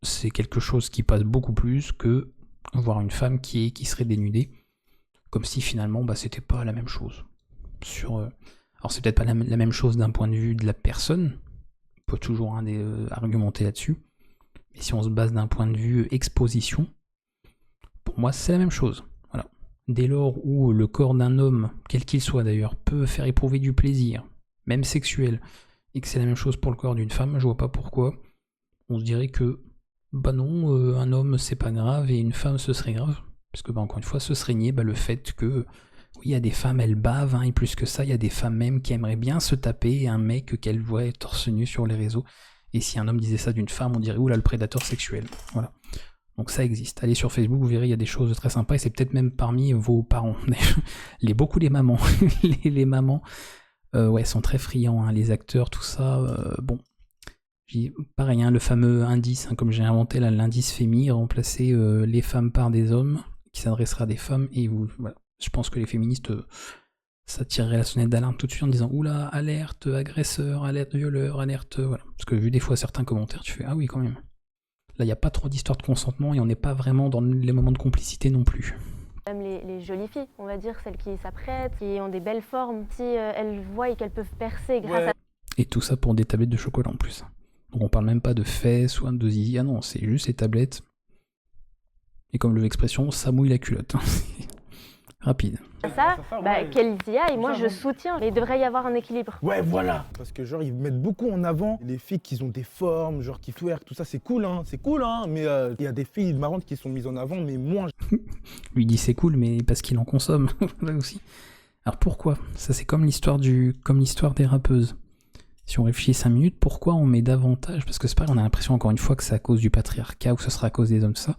S1: c'est quelque chose qui passe beaucoup plus que voir une femme qui serait dénudée, comme si finalement c'était pas la même chose. Alors c'est peut-être pas la même chose d'un point de vue de la personne, on peut toujours argumenter là-dessus, mais si on se base d'un point de vue exposition, pour moi c'est la même chose. Voilà. Dès lors où le corps d'un homme, quel qu'il soit d'ailleurs, peut faire éprouver du plaisir, même sexuel, et que c'est la même chose pour le corps d'une femme, je vois pas pourquoi on se dirait que bah non, un homme c'est pas grave et une femme ce serait grave, parce que bah, encore une fois ce serait nier le fait que oui, il y a des femmes elles bavent, et plus que ça, il y a des femmes même qui aimeraient bien se taper un mec qu'elles voient torse nu sur les réseaux, et si un homme disait ça d'une femme, on dirait oula le prédateur sexuel. Voilà. Donc ça existe. Allez sur Facebook, vous verrez, il y a des choses très sympas, et c'est peut-être même parmi vos parents. Beaucoup les mamans. les mamans ouais, sont très friands, hein, les acteurs, tout ça. Bon, pareil, hein, le fameux indice, hein, comme j'ai inventé là, l'indice FEMI, remplacer les femmes par des hommes, qui s'adressera à des femmes, et vous, voilà. Je pense que les féministes, ça tirerait la sonnette d'alarme tout de suite en disant oula, alerte agresseur, alerte violeur, alerte. Voilà. Parce que vu des fois certains commentaires, tu fais ah oui, quand même. Là, il n'y a pas trop d'histoire de consentement et on n'est pas vraiment dans les moments de complicité non plus.
S4: Même les jolies filles, on va dire, celles qui s'apprêtent, qui ont des belles formes, si elles voient qu'elles peuvent percer grâce à...
S1: Et tout ça pour des tablettes de chocolat en plus. Donc on parle même pas de fesses ou de zizi, ah non, c'est juste les tablettes. Et comme l'expression, ça mouille la culotte. Rapide.
S4: Ça, bah, qu'elles y aillent, moi je soutiens, mais il devrait y avoir un équilibre.
S3: Ouais, voilà. Parce que genre, ils mettent beaucoup en avant les filles qui ont des formes, genre qui twerk, tout ça, c'est cool, hein, mais il y a des filles marrantes qui sont mises en avant, mais moins.
S1: Lui dit c'est cool, mais parce qu'il en consomme, là aussi. Alors pourquoi? Ça c'est comme l'histoire des rappeuses. Si on réfléchit 5 minutes, pourquoi on met davantage? Parce que c'est pareil, on a l'impression encore une fois que c'est à cause du patriarcat ou que ce sera à cause des hommes, ça.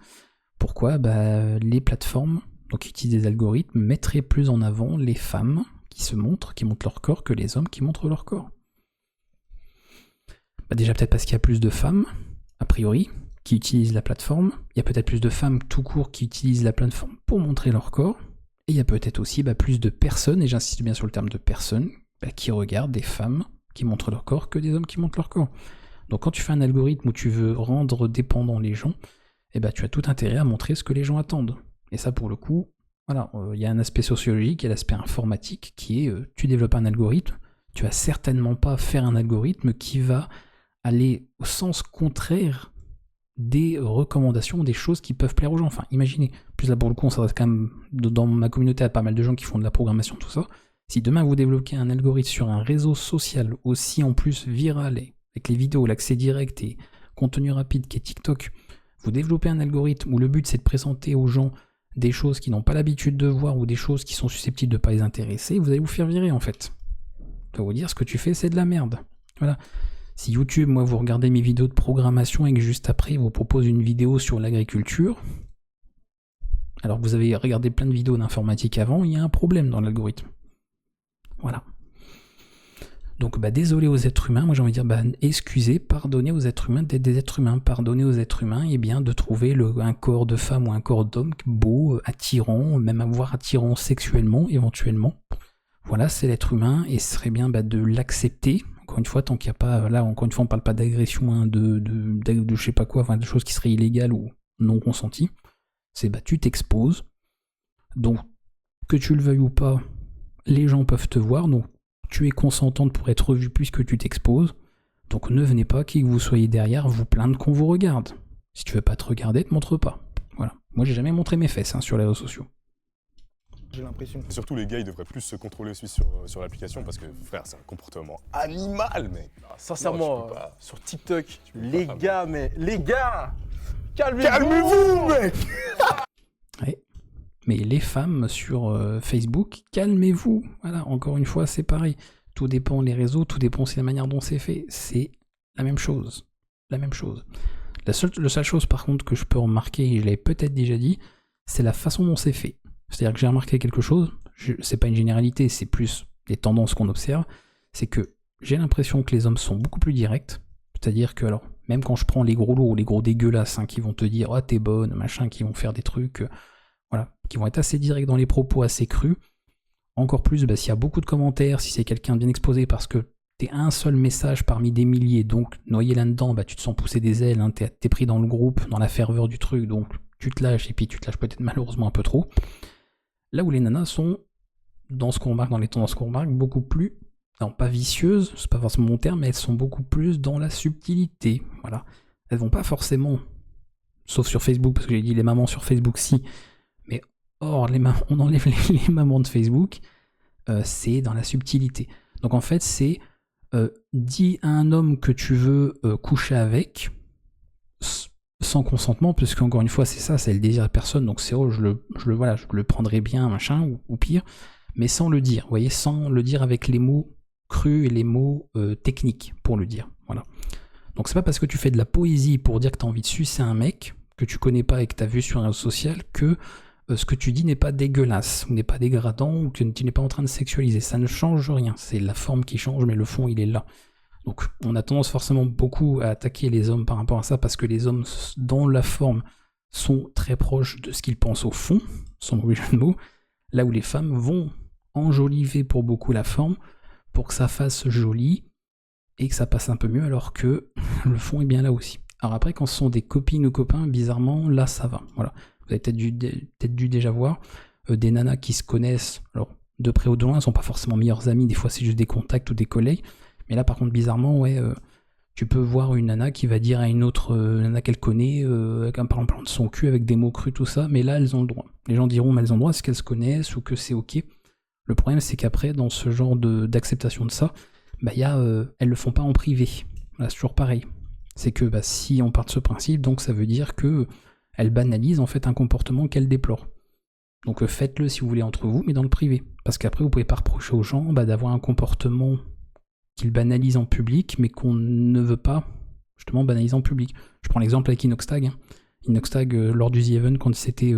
S1: Pourquoi? Bah, les plateformes, donc qui utilisent des algorithmes, mettraient plus en avant les femmes qui montrent leur corps que les hommes qui montrent leur corps. Bah déjà peut-être parce qu'il y a plus de femmes, a priori, qui utilisent la plateforme. Il y a peut-être plus de femmes tout court qui utilisent la plateforme pour montrer leur corps. Et il y a peut-être aussi plus de personnes, et j'insiste bien sur le terme de personnes, qui regardent des femmes qui montrent leur corps que des hommes qui montrent leur corps. Donc quand tu fais un algorithme où tu veux rendre dépendants les gens, tu as tout intérêt à montrer ce que les gens attendent. Et ça, pour le coup, voilà, il y a un aspect sociologique, il y a l'aspect informatique qui est, tu développes un algorithme, tu vas certainement pas faire un algorithme qui va aller au sens contraire des recommandations, des choses qui peuvent plaire aux gens. Enfin, imaginez, plus là pour le coup, on s'adresse quand même, dans ma communauté, à pas mal de gens qui font de la programmation, tout ça. Si demain vous développez un algorithme sur un réseau social aussi en plus viral, avec les vidéos, l'accès direct et contenu rapide qui est TikTok, vous développez un algorithme où le but c'est de présenter aux gens des choses qu'ils n'ont pas l'habitude de voir ou des choses qui sont susceptibles de ne pas les intéresser, vous allez vous faire virer en fait. Ça va vous dire ce que tu fais c'est de la merde. Voilà. Si YouTube, moi vous regardez mes vidéos de programmation et que juste après il vous propose une vidéo sur l'agriculture, alors que vous avez regardé plein de vidéos d'informatique avant, il y a un problème dans l'algorithme. Voilà. Donc désolé aux êtres humains, moi j'ai envie de dire excusez, pardonnez aux êtres humains d'être des êtres humains, pardonnez aux êtres humains et bien de trouver un corps de femme ou un corps d'homme beau, attirant, même voire attirant sexuellement éventuellement. Voilà, c'est l'être humain et ce serait bien de l'accepter. Encore une fois, tant qu'il n'y a pas, là encore une fois on parle pas d'agression, hein, de je sais pas quoi, enfin de choses qui seraient illégales ou non consenties. C'est tu t'exposes. Donc que tu le veuilles ou pas, les gens peuvent te voir, donc tu es consentante pour être vue puisque tu t'exposes, donc ne venez pas, qui que vous soyez derrière, vous plaindre qu'on vous regarde. Si tu veux pas te regarder, te montre pas. Voilà. Moi j'ai jamais montré mes fesses sur les réseaux sociaux.
S3: J'ai l'impression.
S7: Et surtout les gars, ils devraient plus se contrôler aussi sur l'application parce que frère, c'est un comportement animal, mec.
S2: Sincèrement,
S7: Non, tu peux pas.
S2: sur TikTok,
S7: peux
S2: les
S7: pas,
S2: gars, calmez-vous.
S3: Calmez-vous, mec.
S1: Ouais. Mais les femmes sur Facebook, calmez-vous. Voilà, encore une fois, c'est pareil. Tout dépend les réseaux, tout dépend c'est la manière dont c'est fait. C'est la même chose. La même chose. La seule chose par contre que je peux remarquer, et je l'avais peut-être déjà dit, c'est la façon dont c'est fait. C'est-à-dire que j'ai remarqué quelque chose, c'est pas une généralité, c'est plus les tendances qu'on observe, c'est que j'ai l'impression que les hommes sont beaucoup plus directs. C'est-à-dire que, alors, même quand je prends les gros lourds ou les gros dégueulasses, qui vont te dire « Ah, t'es bonne », machin, qui vont faire des trucs... Voilà, qui vont être assez directs dans les propos, assez crus. Encore plus, s'il y a beaucoup de commentaires, si c'est quelqu'un bien exposé, parce que t'es un seul message parmi des milliers, donc noyé là-dedans, tu te sens pousser des ailes, t'es pris dans le groupe, dans la ferveur du truc, donc tu te lâches, et puis tu te lâches peut-être malheureusement un peu trop. Là où les nanas sont, dans ce qu'on remarque, dans les tendances qu'on remarque, beaucoup plus non, pas vicieuses, c'est pas forcément mon terme, mais elles sont beaucoup plus dans la subtilité. Voilà. Elles vont pas forcément, sauf sur Facebook, parce que j'ai dit les mamans sur Facebook, si, mais or, on enlève les mamans de Facebook, c'est dans la subtilité. Donc en fait, c'est dis à un homme que tu veux coucher avec, sans consentement, puisque encore une fois, c'est ça, c'est le désir de personne, donc c'est je le prendrais bien, machin, ou pire, mais sans le dire, vous voyez, sans le dire avec les mots crus et les mots techniques pour le dire, voilà. Donc c'est pas parce que tu fais de la poésie pour dire que tu as envie de sucer un mec que tu connais pas et que tu as vu sur un réseau social que ce que tu dis n'est pas dégueulasse, ou n'est pas dégradant, ou que tu n'es pas en train de sexualiser. Ça ne change rien, c'est la forme qui change, mais le fond il est là. Donc on a tendance forcément beaucoup à attaquer les hommes par rapport à ça, parce que les hommes, dans la forme, sont très proches de ce qu'ils pensent au fond, sans mauvais jeu de mots, là où les femmes vont enjoliver pour beaucoup la forme, pour que ça fasse joli, et que ça passe un peu mieux, alors que le fond est bien là aussi. Alors après, quand ce sont des copines ou copains, bizarrement, là ça va. Voilà. Vous avez peut-être dû déjà voir des nanas qui se connaissent, alors de près ou de loin, elles sont pas forcément meilleures amies, des fois c'est juste des contacts ou des collègues, mais là par contre bizarrement, ouais, tu peux voir une nana qui va dire à une autre nana qu'elle connaît, en parlant de son cul avec des mots crus, tout ça, mais là elles ont le droit. Les gens diront, mais elles ont le droit, est-ce qu'elles se connaissent ou que c'est ok? Le problème c'est qu'après, dans ce genre d'acceptation de ça, bah, elles le font pas en privé. Là, c'est toujours pareil. C'est que si on part de ce principe, donc ça veut dire que elles banalisent en fait un comportement qu'elles déplorent. Donc faites-le si vous voulez entre vous, mais dans le privé. Parce qu'après, vous pouvez pas reprocher aux gens d'avoir un comportement qu'ils banalisent en public, mais qu'on ne veut pas justement banaliser en public. Je prends l'exemple avec Inoxtag. Inoxtag, lors du The Event, quand c'était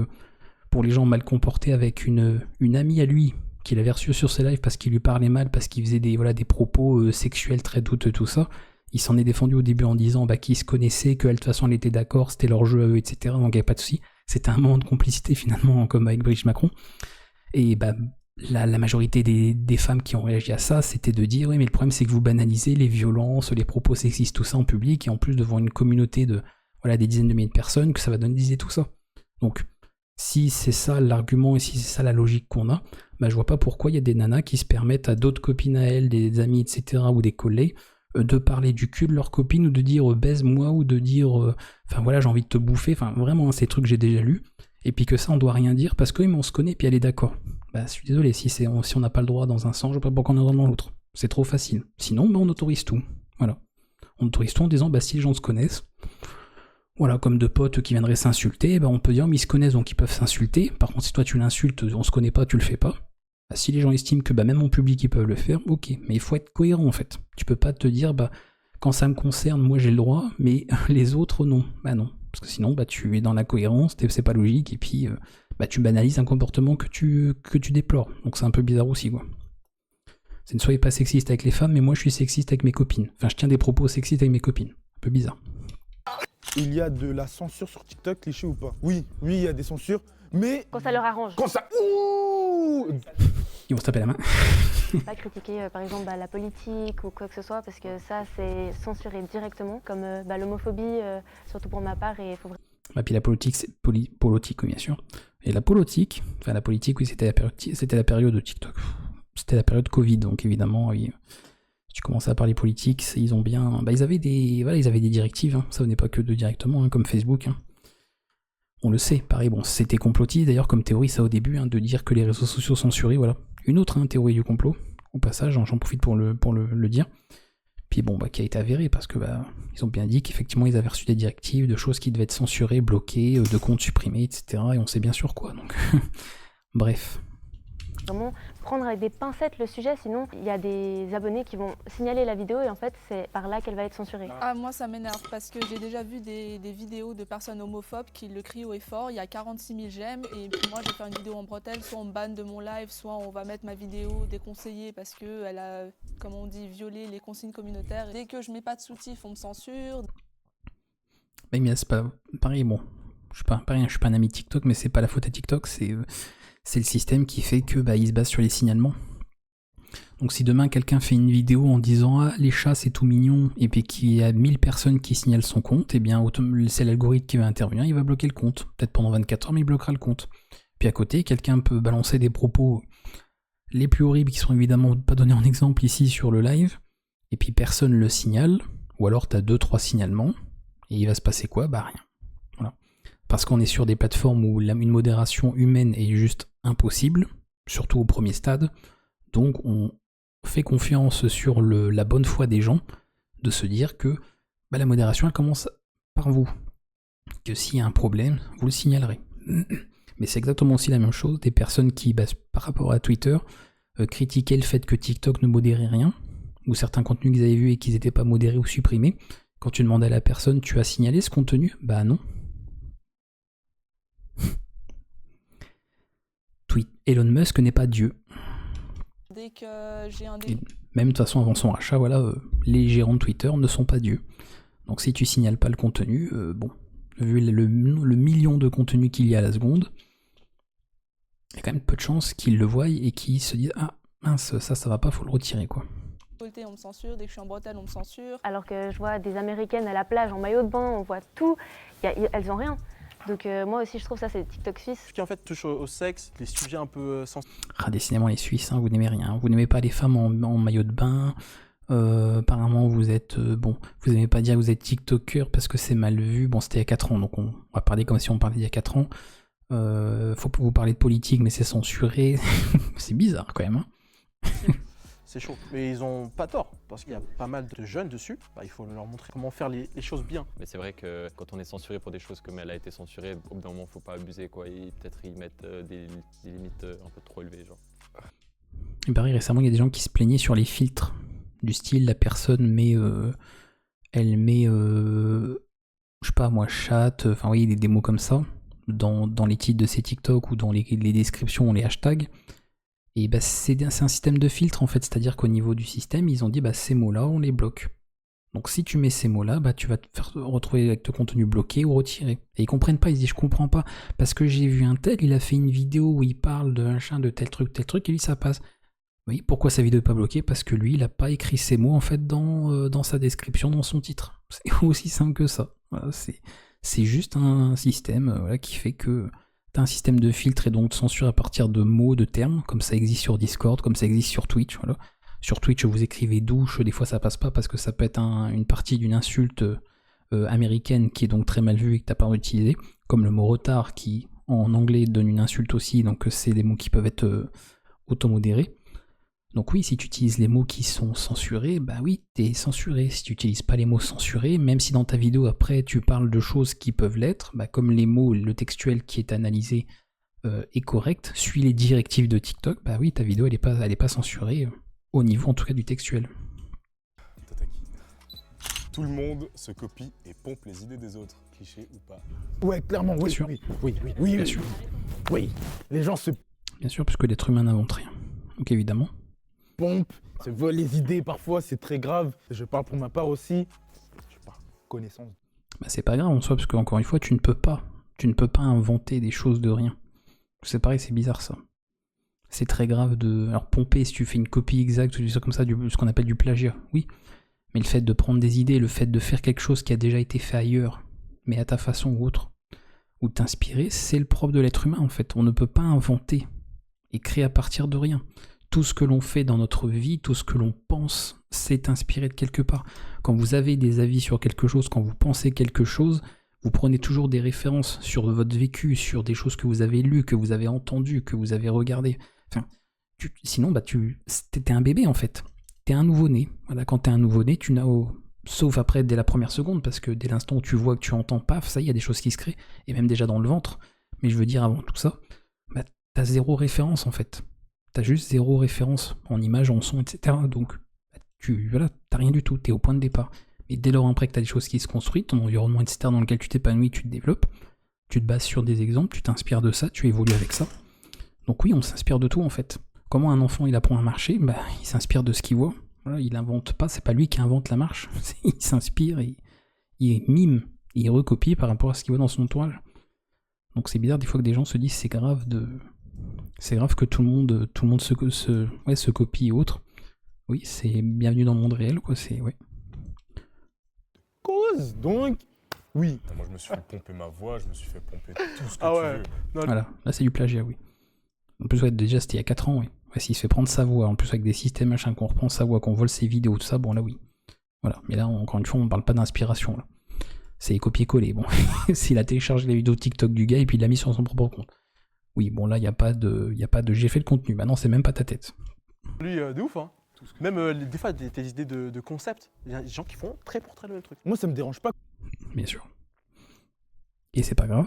S1: pour les gens mal comportés avec une amie à lui, qu'il avait reçue sur ses lives parce qu'il lui parlait mal, parce qu'il faisait des propos sexuels très douteux, tout ça. Il s'en est défendu au début en disant qu'ils se connaissaient, que de toute façon elle était d'accord, c'était leur jeu à eux, etc. Donc il n'y avait pas de souci. C'était un moment de complicité finalement, comme avec Brigitte Macron. Et la majorité des femmes qui ont réagi à ça, c'était de dire oui, mais le problème c'est que vous banalisez les violences, les propos sexistes, tout ça en public, et en plus devant une communauté de des dizaines de milliers de personnes, que ça va banaliser tout ça. Donc si c'est ça l'argument et si c'est ça la logique qu'on a, je vois pas pourquoi il y a des nanas qui se permettent à d'autres copines à elles, des amis, etc. ou des collègues, de parler du cul de leur copine ou de dire baise-moi ou de dire j'ai envie de te bouffer, vraiment ces trucs que j'ai déjà lus, et puis que ça on doit rien dire parce que oui, mais on se connaît puis elle est d'accord. Je suis désolé, si on n'a pas le droit dans un sens, je vois pas pourquoi on a le droit dans l'autre. C'est trop facile. Sinon on autorise tout. Voilà. On autorise tout en disant si les gens se connaissent, voilà, comme deux potes qui viendraient s'insulter, on peut dire mais ils se connaissent donc ils peuvent s'insulter. Par contre si toi tu l'insultes, on se connaît pas, tu le fais pas. Si les gens estiment que même en public ils peuvent le faire, ok, mais il faut être cohérent en fait. Tu peux pas te dire quand ça me concerne, moi j'ai le droit, mais les autres non. Non, parce que sinon tu es dans la cohérence, c'est pas logique, et puis tu banalises un comportement que tu déplores. Donc c'est un peu bizarre aussi quoi. C'est ne soyez pas sexiste avec les femmes, mais moi je suis sexiste avec mes copines. Enfin je tiens des propos sexistes avec mes copines. Un peu bizarre.
S3: Il y a de la censure sur TikTok, cliché ou pas? Oui, il y a des censures, mais...
S4: Quand ça leur arrange.
S3: Quand ça... Ouh!
S1: Ils vont se taper la main.
S4: Pas critiquer par exemple la politique ou quoi que ce soit, parce que ça c'est censuré directement, comme l'homophobie, surtout pour ma part, et il faut vraiment...
S1: Puis la politique, c'est politique, oui, bien sûr. Et la politique, oui, c'était la période de TikTok. C'était la période Covid, donc évidemment, oui, si tu commençais à parler politique, ils ont bien... ils avaient des directives, ça venait pas que de directement, comme Facebook. On le sait, pareil, c'était complotiste d'ailleurs comme théorie, ça au début, de dire que les réseaux sociaux censurés, voilà. Une autre théorie du complot, au passage, j'en profite pour le dire. Puis qui a été avérée, parce que ils ont bien dit qu'effectivement ils avaient reçu des directives de choses qui devaient être censurées, bloquées, de comptes supprimés, etc. Et on sait bien sur quoi, donc... Bref.
S4: Vraiment prendre avec des pincettes le sujet, sinon il y a des abonnés qui vont signaler la vidéo et en fait c'est par là qu'elle va être censurée.
S6: Moi ça m'énerve parce que j'ai déjà vu des vidéos de personnes homophobes qui le crient haut et fort, il y a 46 000 j'aime et puis moi je vais faire une vidéo en bretelle, soit on me banne de mon live, soit on va mettre ma vidéo déconseillée parce qu'elle a, comme on dit, violé les consignes communautaires. Dès que je mets pas de soutif, on me censure.
S1: Mais c'est pas pareil, je suis pas un ami TikTok, mais c'est pas la faute à TikTok, c'est le système qui fait que il se base sur les signalements. Donc si demain quelqu'un fait une vidéo en disant les chats c'est tout mignon, et puis qu'il y a 1000 personnes qui signalent son compte, et bien c'est l'algorithme qui va intervenir, il va bloquer le compte. Peut-être pendant 24 heures, mais il bloquera le compte. Puis à côté, quelqu'un peut balancer des propos Les plus horribles qui sont évidemment pas donnés en exemple ici sur le live, et puis personne le signale, ou alors t'as 2-3 signalements, et il va se passer quoi? Bah rien. Voilà. Parce qu'on est sur des plateformes où une modération humaine est juste impossible, surtout au premier stade, donc on fait confiance sur la bonne foi des gens, de se dire que bah, la modération elle commence par vous, que s'il y a un problème, vous le signalerez. Mais c'est exactement aussi la même chose, des personnes qui, par rapport à Twitter, critiquaient le fait que TikTok ne modérait rien, ou certains contenus qu'ils avaient vus et qu'ils n'étaient pas modérés ou supprimés. Quand tu demandais à la personne, tu as signalé ce contenu? Bah non. Elon Musk n'est pas Dieu.
S6: Dès que j'ai un
S1: Et même de toute façon, avant son rachat, voilà, les gérants de Twitter ne sont pas Dieu. Donc si tu signales pas le contenu, bon, vu le million de contenus qu'il y a à la seconde, il y a quand même peu de chances qu'ils le voient et qu'ils se disent ah mince, ça va pas, faut le retirer quoi.
S6: on me censure, dès que je suis en bretelle, on me censure.
S4: Alors que je vois des Américaines à la plage en maillot de bain, on voit tout, elles ont rien. Donc moi aussi je trouve ça c'est TikTok suisse.
S2: Ce qui en fait touche au sexe, les sujets un peu sensibles.
S1: Ah, décidément les Suisses, hein, vous n'aimez rien. Vous n'aimez pas les femmes en maillot de bain. Apparemment vous êtes bon, vous n'aimez pas dire que vous êtes TikToker parce que c'est mal vu. Bon, c'était il y a 4 ans, donc on va parler comme si on parlait il y a 4 ans. Faut pas vous parler de politique, mais c'est censuré. C'est bizarre quand même. Hein.
S2: C'est chaud. Mais ils ont pas tort, parce qu'il y a pas mal de jeunes dessus. Bah, il faut leur montrer comment faire les choses bien.
S5: Mais c'est vrai que quand on est censuré pour des choses comme elle a été censurée, au bout d'un moment, faut pas abuser quoi. Et peut-être ils mettent des limites un peu trop élevées, genre.
S1: Il paraît récemment, il y a des gens qui se plaignaient sur les filtres. Du style, la personne elle met, je sais pas moi, chat, enfin oui, des mots comme ça, dans les titres de ses TikTok ou dans les descriptions ou les hashtags. Et bah, c'est un système de filtre en fait, c'est-à-dire qu'au niveau du système, ils ont dit bah, ces mots-là, on les bloque. Donc si tu mets ces mots-là, bah, tu vas te faire retrouver avec ton contenu bloqué ou retiré. Et ils comprennent pas, ils se disent je comprends pas, parce que j'ai vu un tel, il a fait une vidéo où il parle de tel truc, et lui ça passe. Oui, pourquoi sa vidéo n'est pas bloquée? Parce que lui, il n'a pas écrit ces mots en fait dans sa description, dans son titre. C'est aussi simple que ça. Voilà, c'est juste un système voilà, qui fait que tu as un système de filtre et donc de censure à partir de mots, de termes, comme ça existe sur Discord, comme ça existe sur Twitch. Voilà. Sur Twitch, vous écrivez douche, des fois ça passe pas parce que ça peut être une partie d'une insulte américaine qui est donc très mal vue et que tu n'as pas utilisé, comme le mot retard qui en anglais donne une insulte aussi, donc c'est des mots qui peuvent être automodérés. Donc oui, si tu utilises les mots qui sont censurés, bah oui, t'es censuré. Si tu n'utilises pas les mots censurés, même si dans ta vidéo après tu parles de choses qui peuvent l'être, bah comme les mots, le textuel qui est analysé est correct, suit les directives de TikTok, bah oui, ta vidéo elle est pas censurée, au niveau en tout cas du textuel.
S7: Tout le monde se copie et pompe les idées des autres, cliché ou pas.
S3: Ouais, clairement, oui.
S1: Bien sûr.
S3: Oui,
S1: Bien sûr.
S3: Oui. Les gens se
S1: Bien sûr, parce que l'être humain n'invente rien. Donc évidemment.
S3: pompent, se volent les idées parfois, c'est très grave. Je parle pour ma part aussi. Je parle connaissance.
S1: Bah c'est pas grave en soi, parce qu'encore une fois, tu ne peux pas inventer des choses de rien. C'est pareil, c'est bizarre ça. C'est très grave de... Alors pomper, si tu fais une copie exacte ou des choses comme ça, ce qu'on appelle du plagiat, oui. Mais le fait de prendre des idées, le fait de faire quelque chose qui a déjà été fait ailleurs, mais à ta façon ou autre, ou t'inspirer, c'est le propre de l'être humain en fait. On ne peut pas inventer et créer à partir de rien. Tout ce que l'on fait dans notre vie, tout ce que l'on pense, c'est inspiré de quelque part. Quand vous avez des avis sur quelque chose, quand vous pensez quelque chose, vous prenez toujours des références sur votre vécu, sur des choses que vous avez lues, que vous avez entendues, que vous avez regardées. Enfin, sinon, bah, t'es un bébé en fait. T'es un nouveau-né. Voilà, quand t'es un nouveau-né, tu n'as... Sauf après, dès la première seconde, parce que dès l'instant où tu vois que tu entends, paf, ça y est, il y a des choses qui se créent, et même déjà dans le ventre. Mais je veux dire, avant tout ça, bah, t'as zéro référence en fait. T'as juste zéro référence en image, en son, etc. Donc, voilà, t'as rien du tout, t'es au point de départ. Et dès lors après que t'as des choses qui se construisent, ton environnement, etc., dans lequel tu t'épanouis, tu te développes, tu te bases sur des exemples, tu t'inspires de ça, tu évolues avec ça. Donc oui, on s'inspire de tout en fait. Comment un enfant il apprend à marcher? Bah, il s'inspire de ce qu'il voit. Voilà, il invente pas, c'est pas lui qui invente la marche. Il s'inspire, il mime, il recopie par rapport à ce qu'il voit dans son entourage. Donc c'est bizarre des fois que des gens se disent c'est grave que tout le monde se copie et autres. Oui, c'est bienvenue dans le monde réel, quoi. C'est ouais.
S3: Cause, donc, oui.
S7: Moi, je me suis fait pomper ma voix, je me suis fait pomper tout ce que
S2: Ah
S7: tu
S2: ouais.
S7: veux.
S2: Non,
S1: Voilà, là c'est du plagiat, oui. En plus, ouais, déjà c'était il y a 4 ans, oui. Ouais, s'il se fait prendre sa voix, en plus avec des systèmes machin, qu'on reprend sa voix, qu'on vole ses vidéos, tout ça, bon là oui. Voilà, mais là, encore une fois, on parle pas d'inspiration, là. C'est copier-coller, bon. S'il a téléchargé la vidéo TikTok du gars et puis il l'a mis sur son propre compte. Oui, bon là, il n'y a pas de j'ai fait le contenu, maintenant c'est même pas ta tête.
S2: Lui, de ouf, hein. Même des fois, tes idées de concept, il y a des gens qui font très pour très le même truc.
S3: Moi, ça me dérange pas.
S1: Bien sûr. Et c'est pas grave,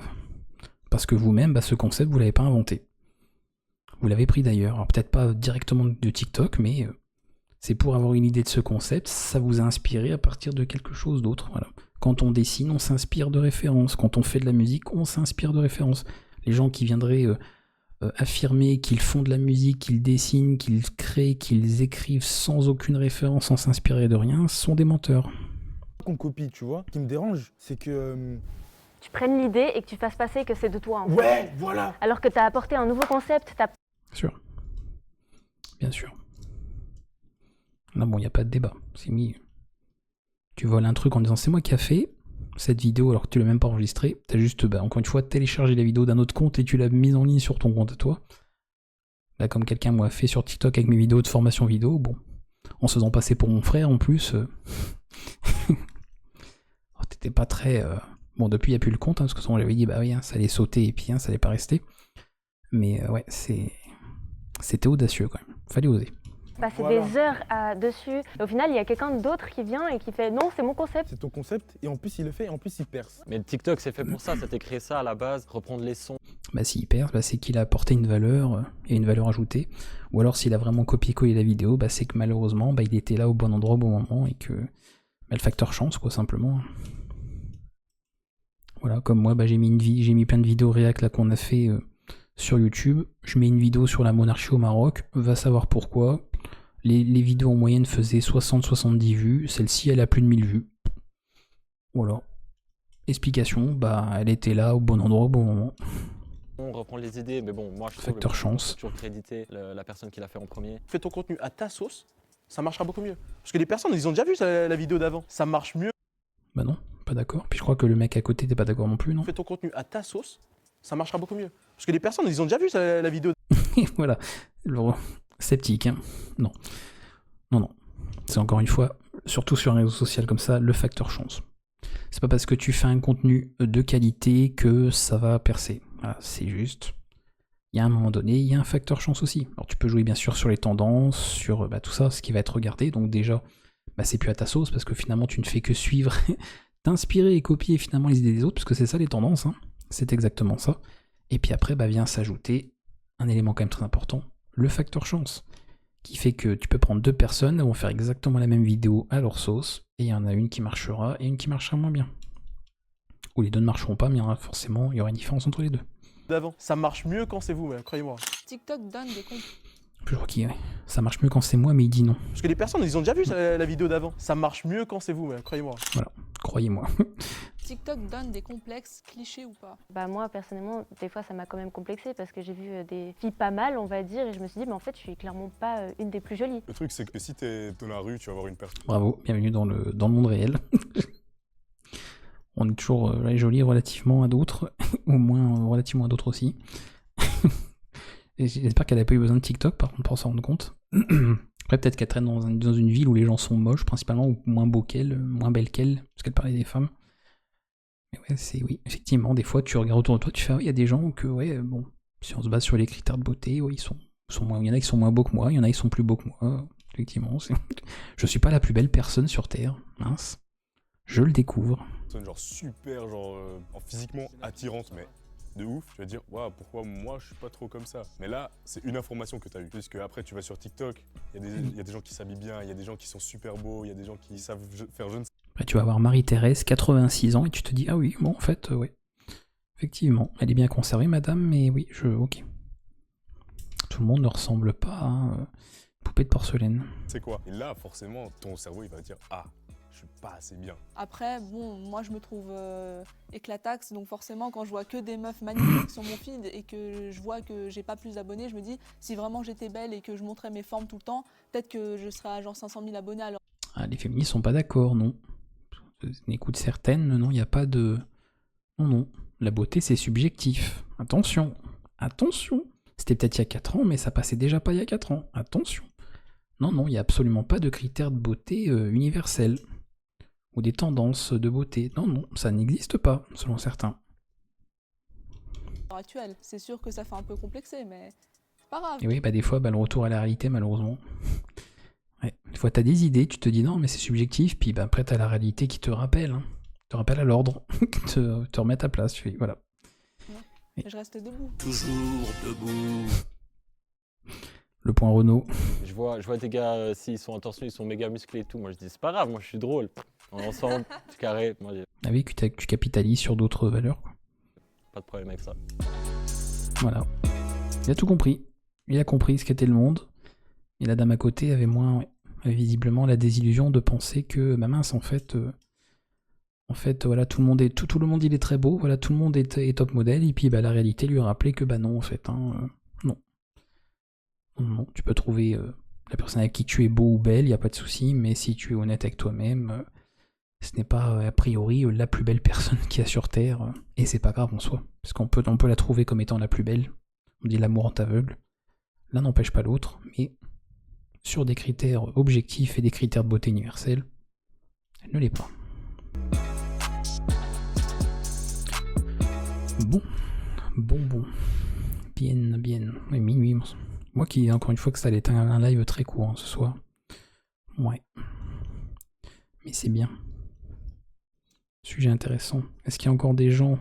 S1: parce que vous-même, bah, ce concept, vous l'avez pas inventé. Vous l'avez pris d'ailleurs, alors peut-être pas directement de TikTok, mais c'est pour avoir une idée de ce concept, ça vous a inspiré à partir de quelque chose d'autre. Voilà. Quand on dessine, on s'inspire de références. Quand on fait de la musique, on s'inspire de références. Les gens qui viendraient affirmer qu'ils font de la musique, qu'ils dessinent, qu'ils créent, qu'ils écrivent sans aucune référence, sans s'inspirer de rien, sont des menteurs.
S3: Qu'on copie, tu vois. Ce qui me dérange, c'est que.
S4: Tu prennes l'idée et que tu fasses passer que c'est de toi. En fait.
S3: Ouais, voilà.
S4: Alors que tu as apporté un nouveau concept, t'as...
S1: Bien sûr. Bien sûr. Là, bon, il n'y a pas de débat. C'est mis. Tu voles un truc en disant c'est moi qui a fait cette vidéo alors que tu l'as même pas enregistrée. T'as juste, bah, encore une fois, téléchargé la vidéo d'un autre compte et tu l'as mise en ligne sur ton compte à toi. Là, comme quelqu'un m'a fait sur TikTok avec mes vidéos de formation vidéo, bon, en se faisant passer pour mon frère en plus. Oh, t'étais pas très. Bon, depuis, il n'y a plus le compte, hein, parce que souvent j'avais dit, bah oui, hein, ça allait sauter et puis hein, ça allait pas rester. Mais ouais, c'était audacieux quand même. Fallait oser.
S4: passé
S3: Voilà.
S4: des heures dessus. Et au final, il y a quelqu'un d'autre qui vient et qui fait non, c'est mon concept.
S3: C'est ton concept, et en plus, il le fait, et en plus, il perce.
S5: Mais TikTok, c'est fait pour ça. Ça t'est créé ça à la base, reprendre les sons.
S1: Bah s'il perd, bah, c'est qu'il a apporté une valeur et une valeur ajoutée. Ou alors s'il a vraiment copié-collé la vidéo, bah, c'est que malheureusement, bah, il était là au bon endroit au bon moment et que bah, le facteur chance, quoi, simplement. Voilà, comme moi, bah, j'ai mis plein de vidéos réac là qu'on a fait sur YouTube. Je mets une vidéo sur la monarchie au Maroc, va savoir pourquoi. Les vidéos en moyenne faisaient 60-70 vues, celle-ci elle a plus de 1000 vues. Voilà. Explication, bah elle était là au bon endroit au bon moment.
S5: On reprend les idées, mais bon, moi je trouve
S1: Facteur chance.
S5: toujours créditer la personne qui l'a fait en premier.
S2: Fais ton contenu à ta sauce, ça marchera beaucoup mieux. Parce que les personnes, ils ont déjà vu la vidéo d'avant. Ça marche mieux.
S1: Bah non, pas d'accord. Puis je crois que le mec à côté t'es pas d'accord non plus, non?
S2: Fais ton contenu à ta sauce, ça marchera beaucoup mieux. Parce que les personnes, ils ont déjà vu la vidéo.
S1: Et voilà. Alors, sceptique, hein. Non. Non, non. C'est encore une fois, surtout sur un réseau social comme ça, le facteur chance. C'est pas parce que tu fais un contenu de qualité que ça va percer. Voilà, c'est juste. Il y a un moment donné, il y a un facteur chance aussi. Alors tu peux jouer bien sûr sur les tendances, sur tout ça, ce qui va être regardé. Donc déjà, bah, c'est plus à ta sauce parce que finalement tu ne fais que suivre, t'inspirer et copier finalement les idées des autres, parce que c'est ça les tendances. Hein. C'est exactement ça. Et puis après, bah, vient s'ajouter un élément quand même très important, le facteur chance, qui fait que tu peux prendre deux personnes, elles vont faire exactement la même vidéo à leur sauce, et il y en a une qui marchera et une qui marchera moins bien. Ou les deux ne marcheront pas, mais il y aura une différence entre les deux.
S2: D'avant. Ça marche mieux quand c'est vous, croyez-moi.
S6: TikTok donne des comptes.
S1: Je crois qu'il ça marche mieux quand c'est moi, mais il dit non.
S2: Parce que les personnes, ils ont déjà vu la vidéo d'avant. Ça marche mieux quand c'est vous, croyez-moi.
S1: Voilà, croyez-moi.
S6: TikTok donne des complexes, clichés ou pas.
S4: Bah moi personnellement, des fois ça m'a quand même complexé parce que j'ai vu des filles pas mal, on va dire, et je me suis dit mais en fait je suis clairement pas une des plus jolies.
S7: Le truc, c'est que si t'es dans la rue, tu vas voir une personne.
S1: Bravo, bienvenue dans le monde réel. On est toujours jolis relativement à d'autres, au moins relativement à d'autres aussi. Et j'espère qu'elle n'a pas eu besoin de TikTok par contre pour s'en rendre compte. Après peut-être qu'elle traîne dans une ville où les gens sont moches principalement, ou moins beaux qu'elle, moins belles qu'elle, parce qu'elle parlait des femmes. Mais ouais, oui, effectivement, des fois tu regardes autour de toi, tu fais, il y a des gens que, ouais, bon, si on se base sur les critères de beauté, ouais, il y en a qui sont moins beaux que moi, il y en a qui sont plus beaux que moi, effectivement. Je suis pas la plus belle personne sur Terre, mince. Je le découvre.
S7: Genre super, physiquement attirante, mais de ouf. Tu vas dire, waouh, pourquoi moi je suis pas trop comme ça? Mais là, c'est une information que tu as eue. Puisque après, tu vas sur TikTok, il y a des gens qui s'habillent bien, il y a des gens qui sont super beaux, il y a des gens qui savent faire je ne sais.
S1: Après, tu vas voir Marie-Thérèse, 86 ans, et tu te dis, ah oui, bon, en fait, ouais. Effectivement, elle est bien conservée, madame, mais oui, ok. Tout le monde ne ressemble pas à une poupée de porcelaine.
S7: C'est quoi? Et là, forcément, ton cerveau, il va dire, ah, je suis pas assez bien.
S6: Après, bon, moi je me trouve éclataxe, donc forcément quand je vois que des meufs magnifiques sur mon feed et que je vois que j'ai pas plus d'abonnés, je me dis, si vraiment j'étais belle et que je montrais mes formes tout le temps, peut-être que je serais à genre 500 000 abonnés alors.
S1: Ah, les féministes sont pas d'accord, non. Écoute, certaines, non, il n'y a pas de... Non, non. La beauté, c'est subjectif. Attention. Attention. C'était peut-être il y a 4 ans, mais ça passait déjà pas il y a 4 ans. Attention. Non, non, il n'y a absolument pas de critères de beauté universels. Ou des tendances de beauté. Non, non, ça n'existe pas, selon certains.
S6: Actuelle. C'est sûr que ça fait un peu complexé, mais c'est pas grave.
S1: Et oui, bah des fois, bah, le retour à la réalité, malheureusement. Ouais. Des fois, t'as des idées, tu te dis non, mais c'est subjectif, puis bah, après, t'as la réalité qui te rappelle. Hein. Te rappelle à l'ordre, te remet à place. Tu fais, voilà.
S6: Je reste debout.
S8: Toujours debout.
S1: Le point Renault.
S5: Je vois des gars, s'ils sont intentionnés, ils sont méga musclés et tout. Moi, je dis, c'est pas grave, moi, je suis drôle. Ensemble, carré, moi, j'ai
S1: Ah oui, que tu capitalises sur d'autres valeurs. Quoi.
S5: pas de problème avec ça.
S1: Voilà. Il a tout compris. Il a compris ce qu'était le monde. Et la dame à côté avait avait visiblement la désillusion de penser que, bah mince, en fait, voilà, tout le monde il est très beau, voilà, tout le monde est top modèle, et puis bah, la réalité lui a rappelé que, bah non, en fait, hein, non. Non, tu peux trouver la personne avec qui tu es beau ou belle, il n'y a pas de souci, mais si tu es honnête avec toi-même, ce n'est pas a priori la plus belle personne qu'il y a sur Terre, et c'est pas grave en soi, parce qu'on peut la trouver comme étant la plus belle. On dit l'amour en aveugle. L'un n'empêche pas l'autre, mais sur des critères objectifs et des critères de beauté universels, elle ne l'est pas. Bon. Bien. Oui, minuit. Moi qui, encore une fois, que ça allait être un live très court hein, ce soir. Ouais. Mais c'est bien. Sujet intéressant. Est-ce qu'il y a encore des gens